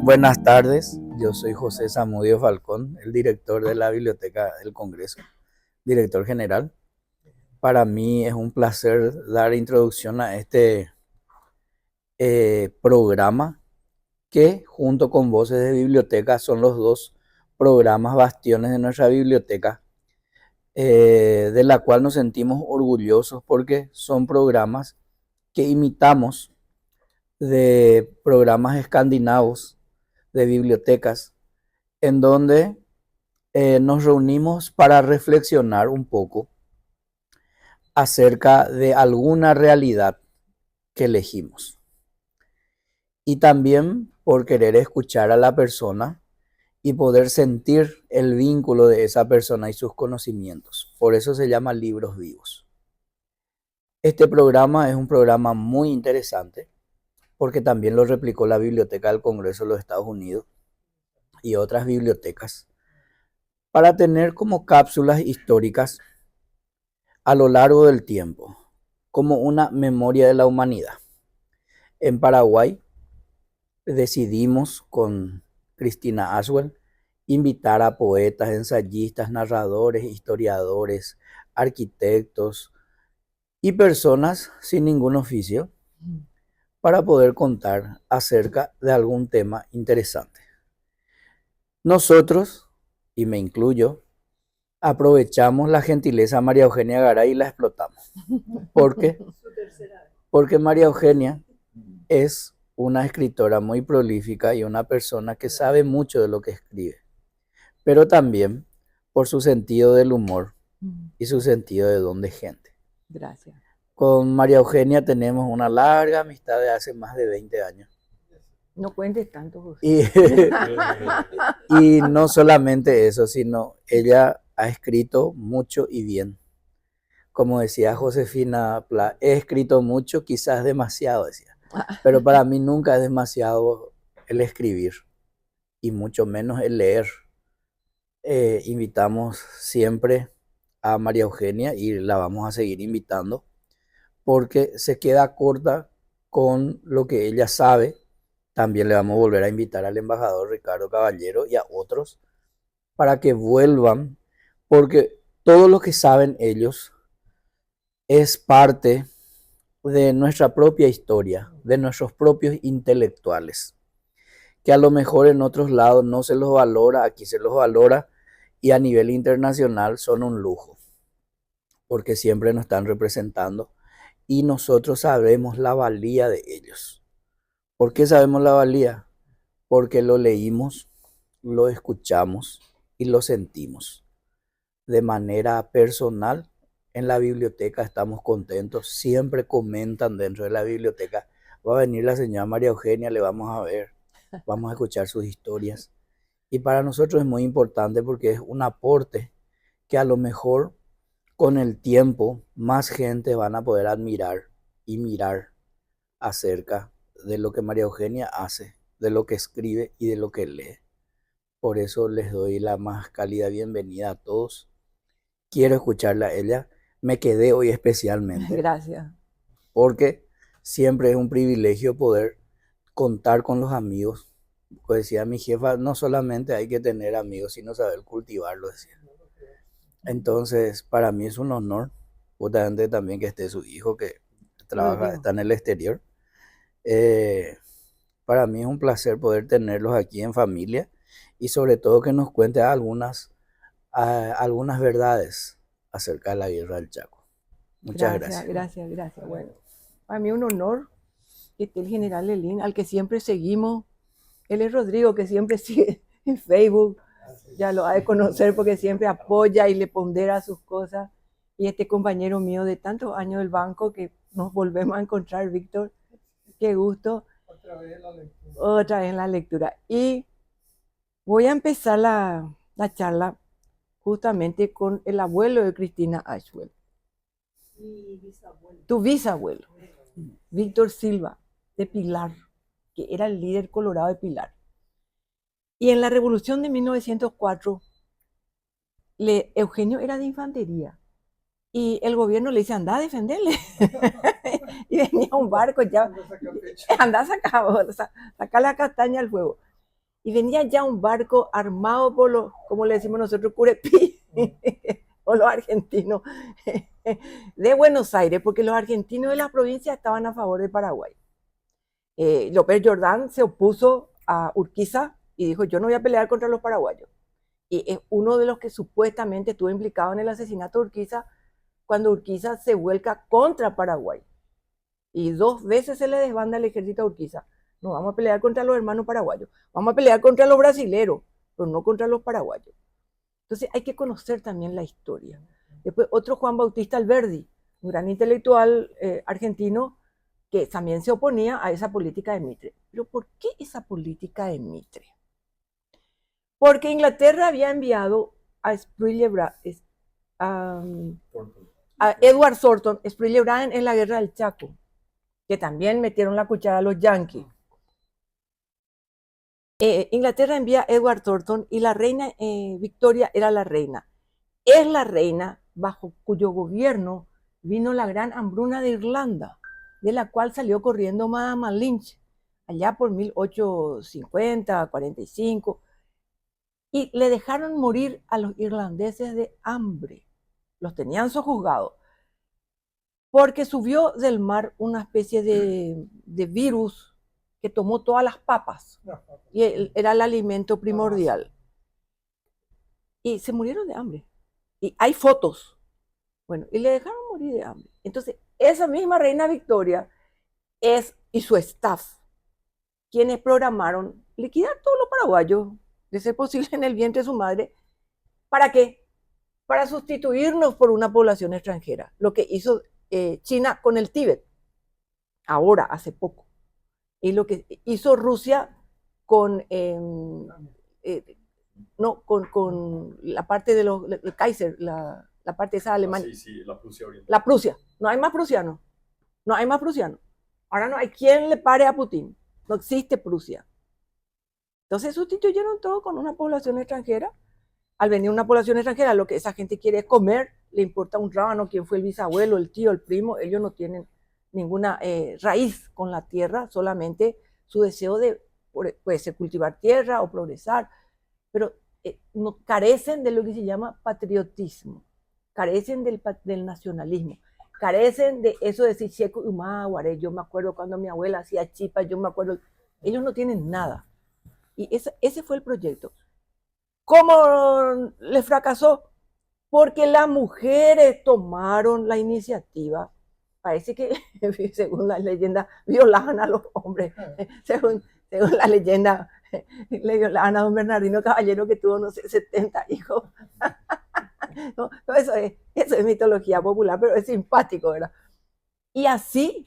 Buenas tardes, yo soy José Zamudio Falcón, el director de la Biblioteca del Congreso, director general. Para mí es un placer dar introducción a este programa que junto con Voces de Biblioteca son los dos programas bastiones de nuestra biblioteca, de la cual nos sentimos orgullosos porque son programas que imitamos de programas escandinavos de bibliotecas en donde nos reunimos para reflexionar un poco acerca de alguna realidad que elegimos y también por querer escuchar a la persona y poder sentir el vínculo de esa persona y sus conocimientos. Por eso se llama Libros Vivos. Este programa es un programa muy interesante porque también lo replicó la Biblioteca del Congreso de los Estados Unidos y otras bibliotecas para tener como cápsulas históricas a lo largo del tiempo, como una memoria de la humanidad. En Paraguay decidimos con Cristina Ashwell invitar a poetas, ensayistas, narradores, historiadores, arquitectos y personas sin ningún oficio para poder contar acerca de algún tema interesante. Nosotros, y me incluyo, aprovechamos la gentileza de María Eugenia Garay y la explotamos. ¿Por qué? Porque María Eugenia es una escritora muy prolífica y una persona que sabe mucho de lo que escribe, pero también por su sentido del humor y su sentido de don de gente. Gracias. Con María Eugenia tenemos una larga amistad de hace más de 20 años. No cuentes tanto, José. Y no solamente eso, sino ella ha escrito mucho y bien. Como decía Josefina Pla, he escrito mucho, quizás demasiado, decía. Pero para mí nunca es demasiado el escribir y mucho menos el leer. Invitamos siempre a María Eugenia y la vamos a seguir invitando porque se queda corta con lo que ella sabe. También le vamos a volver a invitar al embajador Ricardo Caballero y a otros para que vuelvan, porque todo lo que saben ellos es parte de nuestra propia historia, de nuestros propios intelectuales, que a lo mejor en otros lados no se los valora, aquí se los valora y a nivel internacional son un lujo, porque siempre nos están representando y nosotros sabemos la valía de ellos. ¿Por qué sabemos la valía? Porque lo leímos, lo escuchamos y lo sentimos. De manera personal, en la biblioteca estamos contentos, siempre comentan dentro de la biblioteca, va a venir la señora María Eugenia, le vamos a ver, vamos a escuchar sus historias. Y para nosotros es muy importante porque es un aporte que a lo mejor con el tiempo más gente van a poder admirar y mirar acerca de lo que María Eugenia hace, de lo que escribe y de lo que lee. Por eso les doy la más cálida bienvenida a todos. Quiero escucharla a ella. Me quedé hoy especialmente. Gracias. Porque siempre es un privilegio poder contar con los amigos. Pues decía mi jefa, no solamente hay que tener amigos, sino saber cultivarlos, decía. Entonces, para mí es un honor, justamente también que esté su hijo que trabaja, está en el exterior. Para mí es un placer poder tenerlos aquí en familia y sobre todo que nos cuente algunas verdades acerca de la guerra del Chaco. Muchas gracias. Gracias. Bueno, para mí un honor que esté el general Lelín, al que siempre seguimos. Él es Rodrigo, que siempre sigue en Facebook. Ya lo ha de conocer porque siempre apoya y le pondera sus cosas. Y este compañero mío de tantos años del banco que nos volvemos a encontrar, Víctor. Qué gusto. Otra vez en la lectura. Y voy a empezar la charla justamente con el abuelo de Cristina Ashwell. Tu bisabuelo, Víctor Silva, de Pilar, que era el líder colorado de Pilar. Y en la revolución de 1904, Eugenio era de infantería. Y el gobierno le dice, anda a defenderle. Y venía un barco ya, anda a sacar la castaña al fuego. y venía ya un barco armado por los, como le decimos nosotros, curepí, o los argentinos de Buenos Aires, porque los argentinos de las provincias estaban a favor de Paraguay. López Jordán se opuso a Urquiza y dijo, yo no voy a pelear contra los paraguayos. Y es uno de los que supuestamente estuvo implicado en el asesinato de Urquiza, cuando Urquiza se vuelca contra Paraguay. Y 2 veces se le desbanda el ejército a Urquiza. No vamos a pelear contra los hermanos paraguayos, vamos a pelear contra los brasileros, pero no contra los paraguayos. Entonces hay que conocer también la historia. Después otro, Juan Bautista Alberdi, un gran intelectual argentino, que también se oponía a esa política de Mitre. ¿Pero por qué esa política de Mitre? Porque Inglaterra había enviado a Edward Thornton, Sprague en la guerra del Chaco, que también metieron la cuchara a los yanquis. Inglaterra envía a Edward Thornton y la reina Victoria era la reina. Es la reina bajo cuyo gobierno vino la gran hambruna de Irlanda, de la cual salió corriendo Madame Lynch, allá por 1850, 45, y le dejaron morir a los irlandeses de hambre. Los tenían sojuzgados, porque subió del mar una especie de virus que tomó todas las papas, y era el alimento primordial. Y se murieron de hambre. Y hay fotos. Bueno, y le dejaron morir de hambre. Entonces, esa misma reina Victoria y su staff quienes programaron liquidar todos los paraguayos, de ser posible en el vientre de su madre. ¿Para qué? Para sustituirnos por una población extranjera. Lo que hizo China con el Tíbet, ahora, hace poco. Y lo que hizo Rusia con con la parte de el Kaiser, la parte esa alemana. Sí, la Prusia Oriental. La Prusia. No hay más prusianos. No hay más prusianos. Ahora no hay quien le pare a Putin. No existe Prusia. Entonces sustituyeron todo con una población extranjera. Al venir una población extranjera, lo que esa gente quiere es comer, le importa un rábano, quién fue el bisabuelo, el tío, el primo. Ellos no tienen ninguna raíz con la tierra, solamente su deseo de, puede ser cultivar tierra o progresar, pero no, carecen de lo que se llama patriotismo, carecen del nacionalismo, carecen de eso de decir checo y maguare. Yo me acuerdo cuando mi abuela hacía chipas, yo me acuerdo, ellos no tienen nada. Y ese fue el proyecto. ¿Cómo le fracasó? Porque las mujeres tomaron la iniciativa. Parece que, según la leyenda, violaban a los hombres. Según la leyenda, le violaban a don Bernardino Caballero, que tuvo, no sé, 70 hijos. No, eso es mitología popular, pero es simpático, ¿verdad? Y así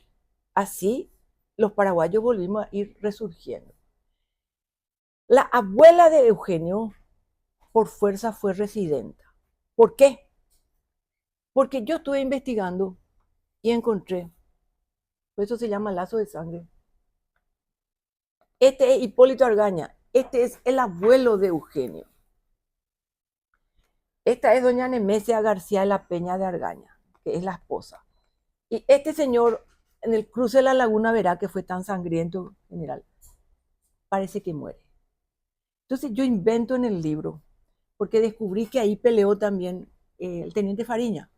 los paraguayos volvimos a ir resurgiendo. La abuela de Eugenio, por fuerza, fue residenta. ¿Por qué? Porque yo estuve investigando y encontré, por eso se llama lazo de sangre. Este es Hipólito Argaña, este es el abuelo de Eugenio. Esta es doña Nemesia García de la Peña de Argaña, que es la esposa. Y este señor, en el cruce de la Laguna Verá, que fue tan sangriento, general, parece que muere. Entonces yo invento en el libro, porque descubrí que ahí peleó también el teniente Fariña.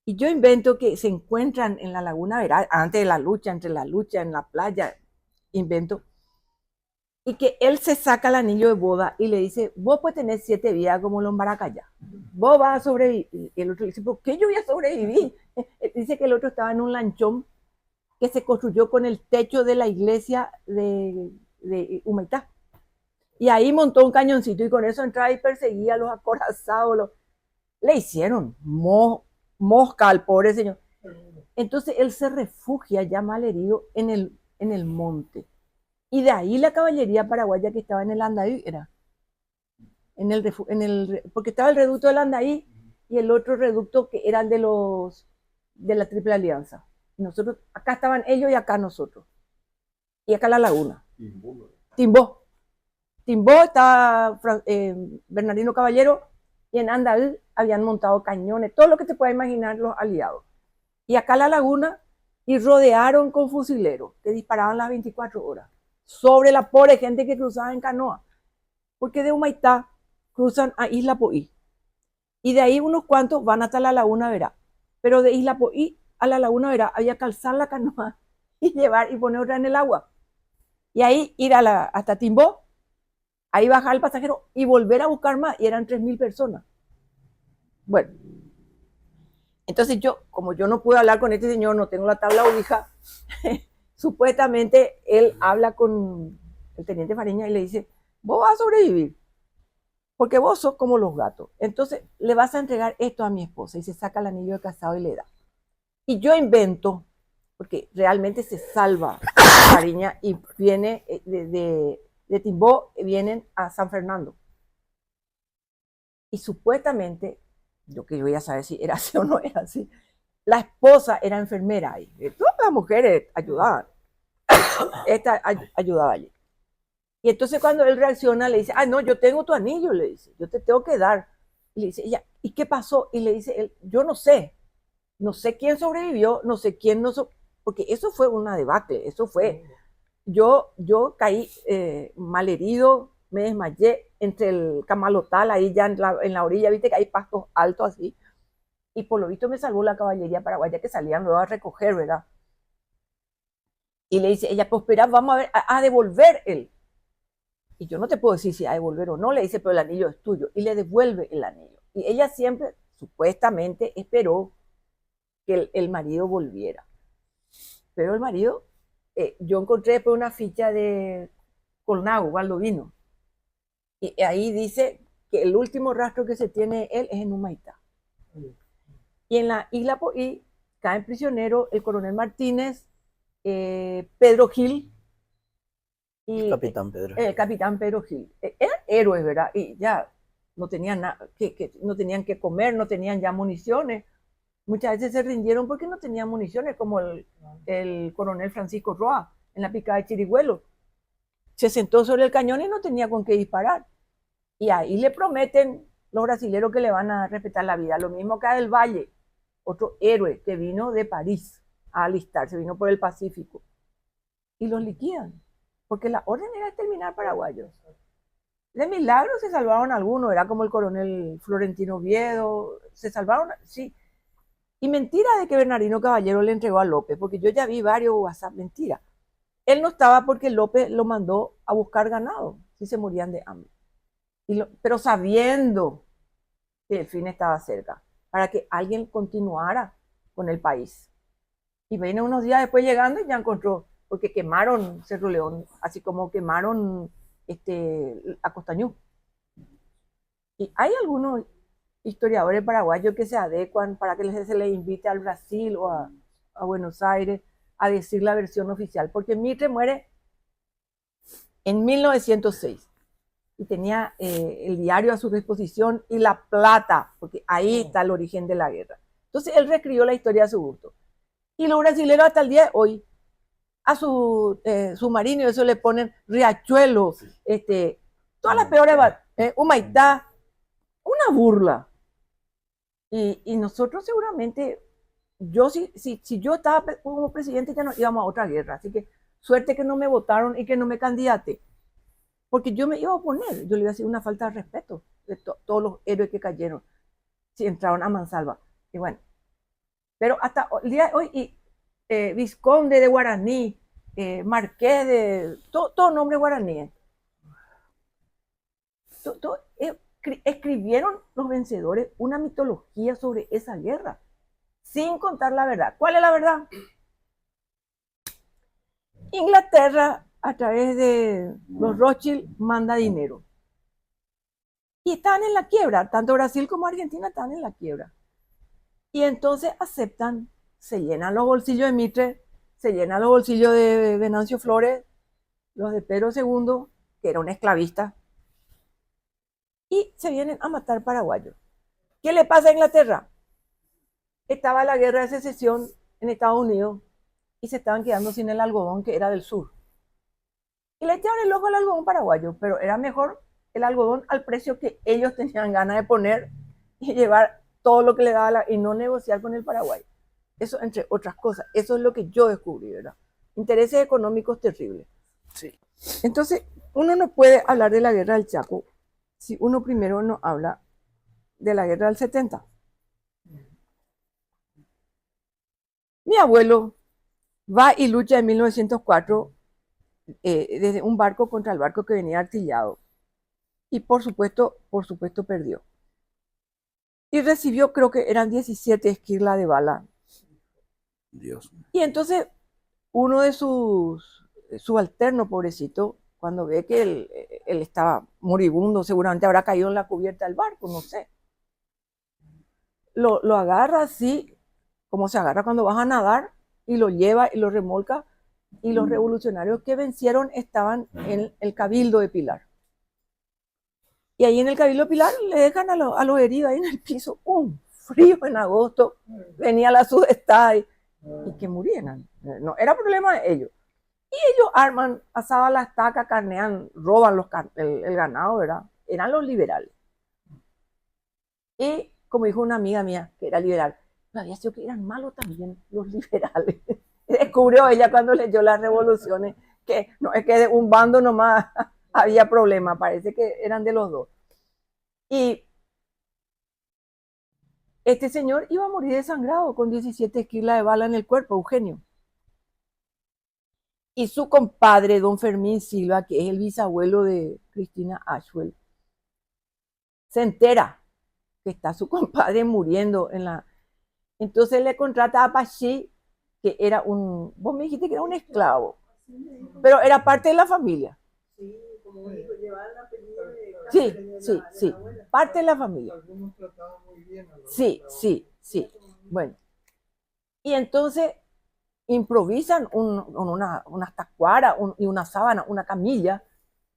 Y yo invento que se encuentran en la Laguna Verá, antes de la lucha, entre la lucha, en la playa, invento. Y que él se saca el anillo de boda y le dice, vos puedes tener 7 vidas como los maracayá. Vos vas a sobrevivir. Y el otro le dice, ¿por qué yo voy a sobrevivir? Dice que el otro estaba en un lanchón que se construyó con el techo de la iglesia de Humaitá. Y ahí montó un cañoncito y con eso entraba y perseguía a los acorazados. Le hicieron mosca al pobre señor. Entonces él se refugia ya mal herido en el monte. Y de ahí la caballería paraguaya que estaba en el Andaí era. Porque estaba el reducto del Andaí y el otro reducto que era el de la Triple Alianza. Nosotros, acá estaban ellos y acá nosotros. Y acá la laguna. Timbó. Timbó estaba Bernardino Caballero y en Andaí habían montado cañones, todo lo que te pueda imaginar los aliados. Y acá la laguna y rodearon con fusileros que disparaban las 24 horas. sobre la pobre gente que cruzaba en canoa, porque de Humaitá cruzan a Isla Poí, y de ahí unos cuantos van hasta la Laguna Verá, pero de Isla Poí a la Laguna Verá había que alzar la canoa y llevar y poner otra en el agua, y ahí ir hasta Timbó, ahí bajar el pasajero y volver a buscar más, y eran 3.000 personas. Bueno, entonces yo, como yo no pude hablar con este señor, no tengo la tabla Ouija, supuestamente él habla con el teniente Fariña y le dice, vos vas a sobrevivir, porque vos sos como los gatos. Entonces le vas a entregar esto a mi esposa, y se saca el anillo de casado y le da. Y yo invento, porque realmente se salva Fariña y viene de Timbó, vienen a San Fernando. Y supuestamente, yo que voy a saber si era así o no era así, la esposa era enfermera ahí. Todas las mujeres ayudaban. Esta ayudaba allí. Y entonces cuando él reacciona, le dice, no, yo tengo tu anillo, le dice, yo te tengo que dar. Y le dice ella, ¿y qué pasó? Y le dice él, yo no sé quién sobrevivió, no sé quién no, porque eso fue una debacle, eso fue, yo caí malherido, me desmayé entre el camalotal, ahí ya en la orilla, viste que hay pastos altos así, y por lo visto me salvó la caballería paraguaya que salían luego a recoger, ¿verdad? Y le dice ella, pues espera, vamos a ver, a devolver él. Y yo no te puedo decir si a devolver o no, le dice, pero el anillo es tuyo. Y le devuelve el anillo. Y ella siempre, supuestamente, esperó que el marido volviera. Pero el marido, yo encontré después una ficha de Colnago, Valdovino. Y ahí dice que el último rastro que se tiene él es en Humaitá. Y en la Isla Poí caen prisioneros el coronel Martínez, Pedro Gil, y el capitán Pedro Gil. Eran héroes, ¿verdad? Y ya no tenían, no tenían que comer, no tenían ya municiones. Muchas veces se rindieron porque no tenían municiones, como el coronel Francisco Roa en la picada de Chirigüelo. Se sentó sobre el cañón y no tenía con qué disparar. Y ahí le prometen los brasileños que le van a respetar la vida. Lo mismo que a Del Valle, otro héroe que vino de París a alistarse, vino por el Pacífico. Y los liquidan, porque la orden era exterminar paraguayos. De milagro se salvaron algunos, era como el coronel Florentino Oviedo, se salvaron, sí. Y mentira de que Bernardino Caballero le entregó a López, porque yo ya vi varios WhatsApp, mentira. Él no estaba porque López lo mandó a buscar ganado, si se morían de hambre. Pero sabiendo que el fin estaba cerca, para que alguien continuara con el país. Y viene unos días después llegando y ya encontró, porque quemaron Cerro León, así como quemaron a Costañú. Y hay algunos historiadores paraguayos que se adecuan para que se les invite al Brasil o a Buenos Aires a decir la versión oficial, porque Mitre muere en 1906 y tenía el diario a su disposición y la plata, porque ahí está el origen de la guerra. Entonces él reescribió la historia a su gusto. Y los brasileños hasta el día de hoy a su submarino, eso le ponen Riachuelo, todas las peores, Humaitá, una burla. Y nosotros seguramente, si yo estaba como presidente, ya nos íbamos a otra guerra. Así que suerte que no me votaron y que no me candidaté. Porque yo me iba a oponer, yo le iba a decir una falta de respeto de todos los héroes que cayeron, si entraron a mansalva. Y bueno, pero hasta el día de hoy, Vizconde de Guaraní, Marqués de, todo nombre guaraní. Escribieron los vencedores una mitología sobre esa guerra, sin contar la verdad. ¿Cuál es la verdad? Inglaterra, a través de los Rothschild, manda dinero. Y están en la quiebra, tanto Brasil como Argentina están en la quiebra. Y entonces aceptan, se llenan los bolsillos de Mitre, se llenan los bolsillos de Venancio Flores, los de Pedro II, que era un esclavista, y se vienen a matar paraguayos. ¿Qué le pasa a Inglaterra? Estaba la guerra de secesión en Estados Unidos y se estaban quedando sin el algodón que era del sur. Y le echaron el ojo al algodón paraguayo, pero era mejor el algodón al precio que ellos tenían ganas de poner y llevar todo lo que le daba y no negociar con el Paraguay. Eso, entre otras cosas, eso es lo que yo descubrí, ¿verdad? Intereses económicos terribles. Sí. Entonces, uno no puede hablar de la guerra del Chaco si uno primero no habla de la guerra del 70. Mi abuelo va y lucha en 1904 desde un barco contra el barco que venía artillado. Y por supuesto perdió. Y recibió, creo que eran 17 esquirlas de bala. Dios. Y entonces uno de sus subalternos, pobrecito, cuando ve que él estaba moribundo, seguramente habrá caído en la cubierta del barco, no sé. Lo agarra así, como se agarra cuando vas a nadar, y lo lleva y lo remolca. Y los revolucionarios que vencieron estaban en el Cabildo de Pilar. Y ahí en el Cabildo de Pilar le dejan a los heridos ahí en el piso, un frío en agosto, venía la sudestada y que murieran. No era problema de ellos. Y ellos arman, asaban la estaca, carnean, roban el ganado, ¿verdad? Eran los liberales. Y como dijo una amiga mía, que era liberal, no había sido que eran malos también los liberales. Descubrió ella cuando leyó las revoluciones que no es que de un bando nomás había problema, parece que eran de los dos. Y este señor iba a morir desangrado con 17 esquirlas de bala en el cuerpo, Eugenio. Y su compadre, don Fermín Silva, que es el bisabuelo de Cristina Ashwell, se entera que está su compadre muriendo en la... Entonces le contrata a Pachí, que era un... Vos me dijiste que era un esclavo, pero era parte de la familia. Sí, como dijo, llevar el apellido de Sí, parte de la familia. Algunos trataban muy bien a los Sí. Bueno, y entonces improvisan unas tacuaras y una sábana, una camilla,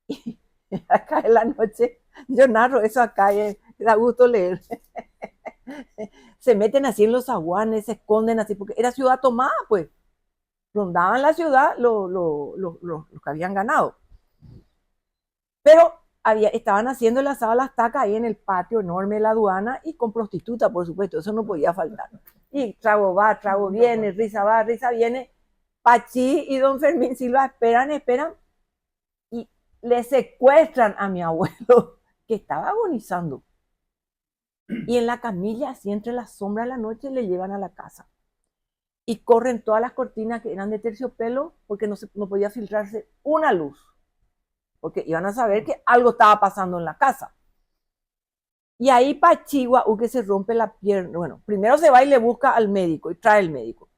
y acá en la noche, yo narro eso acá, da gusto leer. Se meten así en los zaguanes, se esconden así, porque era ciudad tomada, pues. Rondaban la ciudad los que habían ganado. Pero estaban haciendo el asado a las tacas ahí en el patio enorme de la aduana y con prostituta, por supuesto, eso no podía faltar. Y trago va, trago viene, risa va, risa viene. Pachí y don Fermín Silva esperan y le secuestran a mi abuelo, que estaba agonizando. Y en la camilla, así entre la sombra de la noche, le llevan a la casa. Y corren todas las cortinas que eran de terciopelo porque no podía filtrarse una luz. Porque iban a saber que algo estaba pasando en la casa. Y ahí Pachigua, que se rompe la pierna, bueno, primero se va y le busca al médico y trae el médico.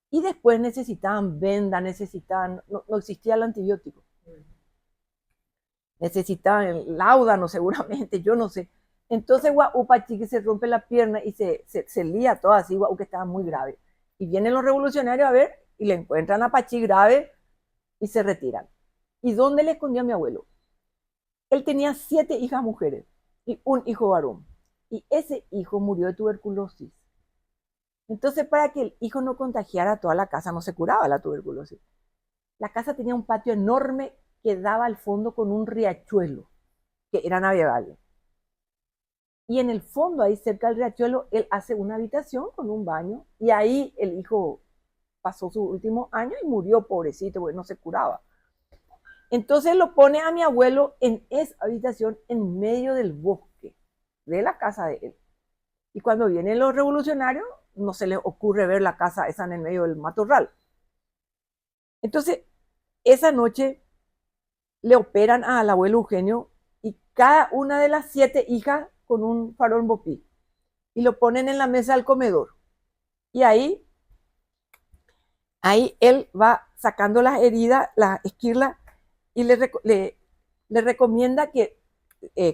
Y después necesitaban venda, no existía el antibiótico. Necesitaban el láudano seguramente, yo no sé. Entonces Pachique se rompe la pierna y se lía toda así, que estaba muy grave. Y vienen los revolucionarios a ver y le encuentran a Pachí grave y se retiran. ¿Y dónde le escondió a mi abuelo? Él tenía 7 hijas mujeres y un hijo varón. Y ese hijo murió de tuberculosis. Entonces, para que el hijo no contagiara a toda la casa, no se curaba la tuberculosis. La casa tenía un patio enorme que daba al fondo con un riachuelo, que era navegable. Y en el fondo, ahí cerca del riachuelo, él hace una habitación con un baño y ahí el hijo pasó su último año y murió, pobrecito, porque no se curaba. Entonces lo pone a mi abuelo en esa habitación en medio del bosque de la casa de él. Y cuando vienen los revolucionarios, no se les ocurre ver la casa esa en el medio del matorral. Entonces, esa noche le operan al abuelo Eugenio y cada una de las 7 hijas con un farol bopí. Y lo ponen en la mesa del comedor. Y ahí él va sacando las heridas, las esquirlas, y le recomienda que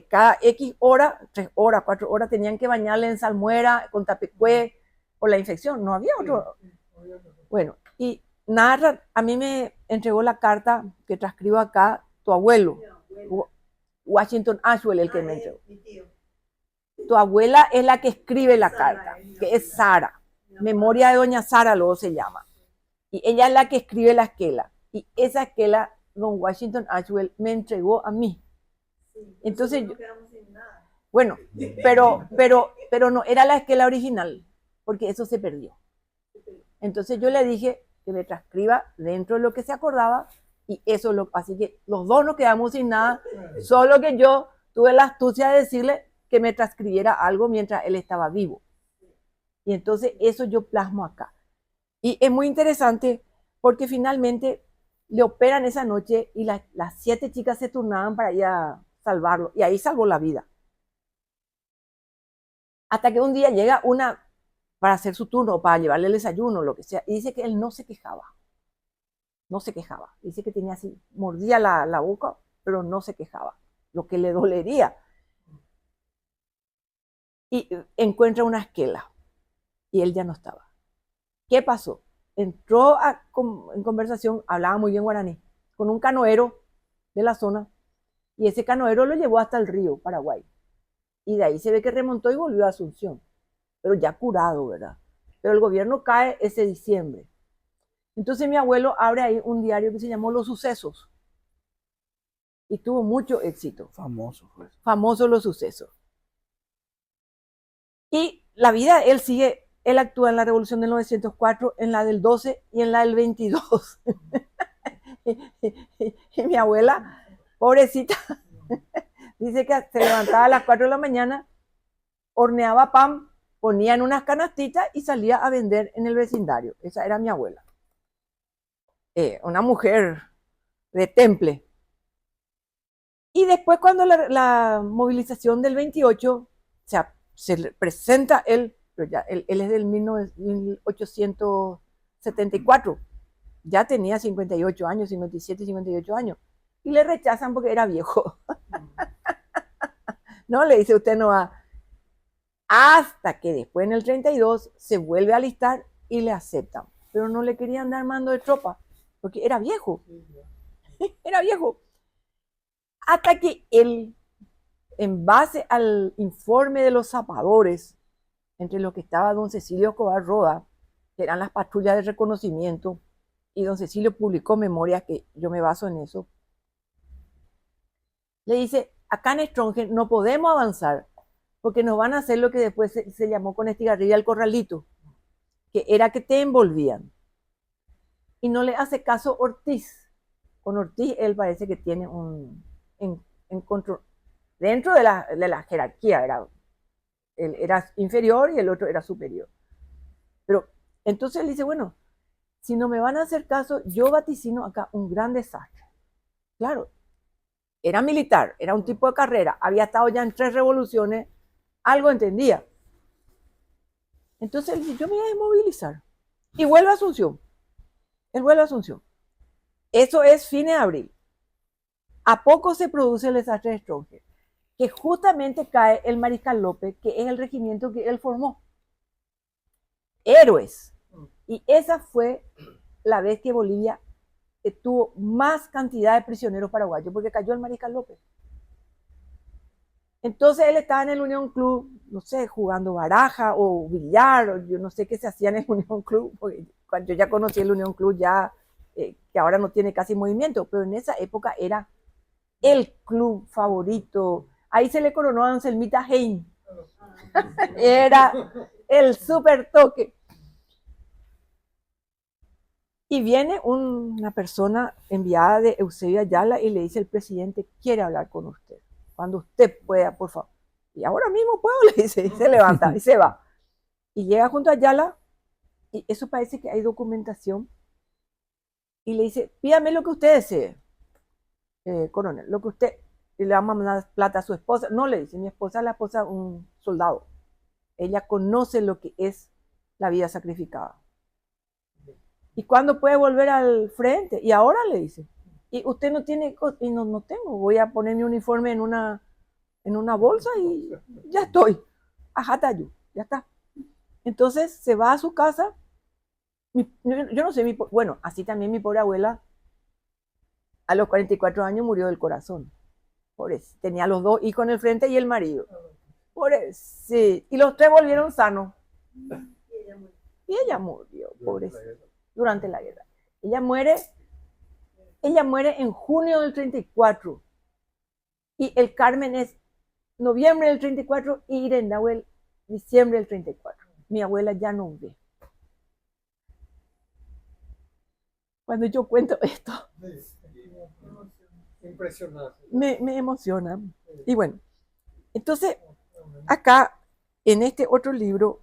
cada X hora, 3 horas, 4 horas, tenían que bañarle en salmuera, con tapecué, por la infección. No había otro. Bueno, y narra, a mí me entregó la carta que transcribo acá, tu abuelo, Washington Ashwell, el que me entregó. Tu abuela es la que escribe la carta, que es Sara. Memoria de doña Sara, luego se llama. Y ella es la que escribe la esquela. Y esa esquela, don Washington Ashwell me entregó a mí. Entonces, bueno, pero no era la esquela original, porque eso se perdió. Entonces yo le dije que me transcriba dentro de lo que se acordaba Y eso así que los dos nos quedamos sin nada, solo que yo tuve la astucia de decirle que me transcribiera algo mientras él estaba vivo. Y entonces eso yo plasmo acá. Y es muy interesante porque finalmente le operan esa noche y las 7 chicas se turnaban para ir a salvarlo. Y ahí salvó la vida. Hasta que un día llega una para hacer su turno, para llevarle el desayuno, lo que sea, y dice que él no se quejaba. No se quejaba. Dice que tenía así, mordía la boca, pero no se quejaba. Lo que le dolería. Y encuentra una esquela. Y él ya no estaba. ¿Qué pasó? Entró en conversación, hablaba muy bien guaraní, con un canoero de la zona. Y ese canoero lo llevó hasta el río Paraguay. Y de ahí se ve que remontó y volvió a Asunción. Pero ya curado, ¿verdad? Pero el gobierno cae ese diciembre. Entonces mi abuelo abre ahí un diario que se llamó Los Sucesos. Y tuvo mucho éxito. Famoso fue. Famoso Los Sucesos. Y la vida, él sigue, él actúa en la Revolución del 904, en la del 12 y en la del 22. Y mi abuela, pobrecita, dice que se levantaba a las 4 de la mañana, horneaba pan, ponía en unas canastitas y salía a vender en el vecindario. Esa era mi abuela. Una mujer de temple. Y después cuando la movilización del 28, o sea, se presenta él, pero ya él es del 1874, ya tenía 58 años, 57, 58 años, y le rechazan porque era viejo. No, le dice, usted no va. Hasta que después en el 32 se vuelve a alistar y le aceptan, pero no le querían dar mando de tropa, porque era viejo, era viejo. Hasta que él, en base al informe de los zapadores, entre los que estaba don Cecilio Escobar Roda, que eran las patrullas de reconocimiento, y don Cecilio publicó memorias que yo me baso en eso, le dice, acá en Stronger no podemos avanzar, porque nos van a hacer lo que después se llamó con Estigarribia el corralito, que era que te envolvían. Y no le hace caso Ortiz. Con Ortiz él parece que tiene en control. Dentro de la jerarquía él era inferior y el otro era superior. Pero entonces él dice, bueno, si no me van a hacer caso, yo vaticino acá un gran desastre. Claro, era militar, era un tipo de carrera, había estado ya en 3 revoluciones, algo entendía. Entonces él dice, yo me voy a desmovilizar. Y vuelve a Asunción. Él vuelve a Asunción. Eso es fines de abril. A poco se produce el desastre de Stronger, que justamente cae el Mariscal López, que es el regimiento que él formó. Héroes. Y esa fue la vez que Bolivia tuvo más cantidad de prisioneros paraguayos, porque cayó el Mariscal López. Entonces él estaba en el Unión Club, no sé, jugando baraja o billar, o yo no sé qué se hacía en el Unión Club, porque cuando yo ya conocí el Unión Club ya, que ahora no tiene casi movimiento, pero en esa época era el club favorito. Ahí se le coronó a Anselmita Hein. Era el super toque. Y viene una persona enviada de Eusebio Ayala y le dice, el presidente quiere hablar con usted. Cuando usted pueda, por favor. Y ahora mismo puedo, le dice, y se levanta y se va. Y llega junto a Ayala, y eso parece que hay documentación, y le dice, pídame lo que usted desee, coronel, lo que usted, y le va a mandar plata a su esposa. No, le dice, mi esposa es la esposa de un soldado. Ella conoce lo que es la vida sacrificada. ¿Y cuándo puede volver al frente? Y ahora le dice, y usted no tiene, y no tengo, voy a poner mi uniforme en una bolsa y ya estoy. Ajatayu, ya está. Entonces se va a su casa. Yo no sé, bueno, así también mi pobre abuela a los 44 años murió del corazón. Por eso. Tenía los 2 hijos en el frente y el marido. Por eso, sí. Y los 3 volvieron sanos. Y ella murió, pobrecita, durante la guerra. Ella muere en junio del 34. Y el Carmen es noviembre del 34 y Irendahuel diciembre del 34. Mi abuela ya no ve. Cuando yo cuento esto, Impresionante. Me emociona. Y bueno, entonces acá en este otro libro,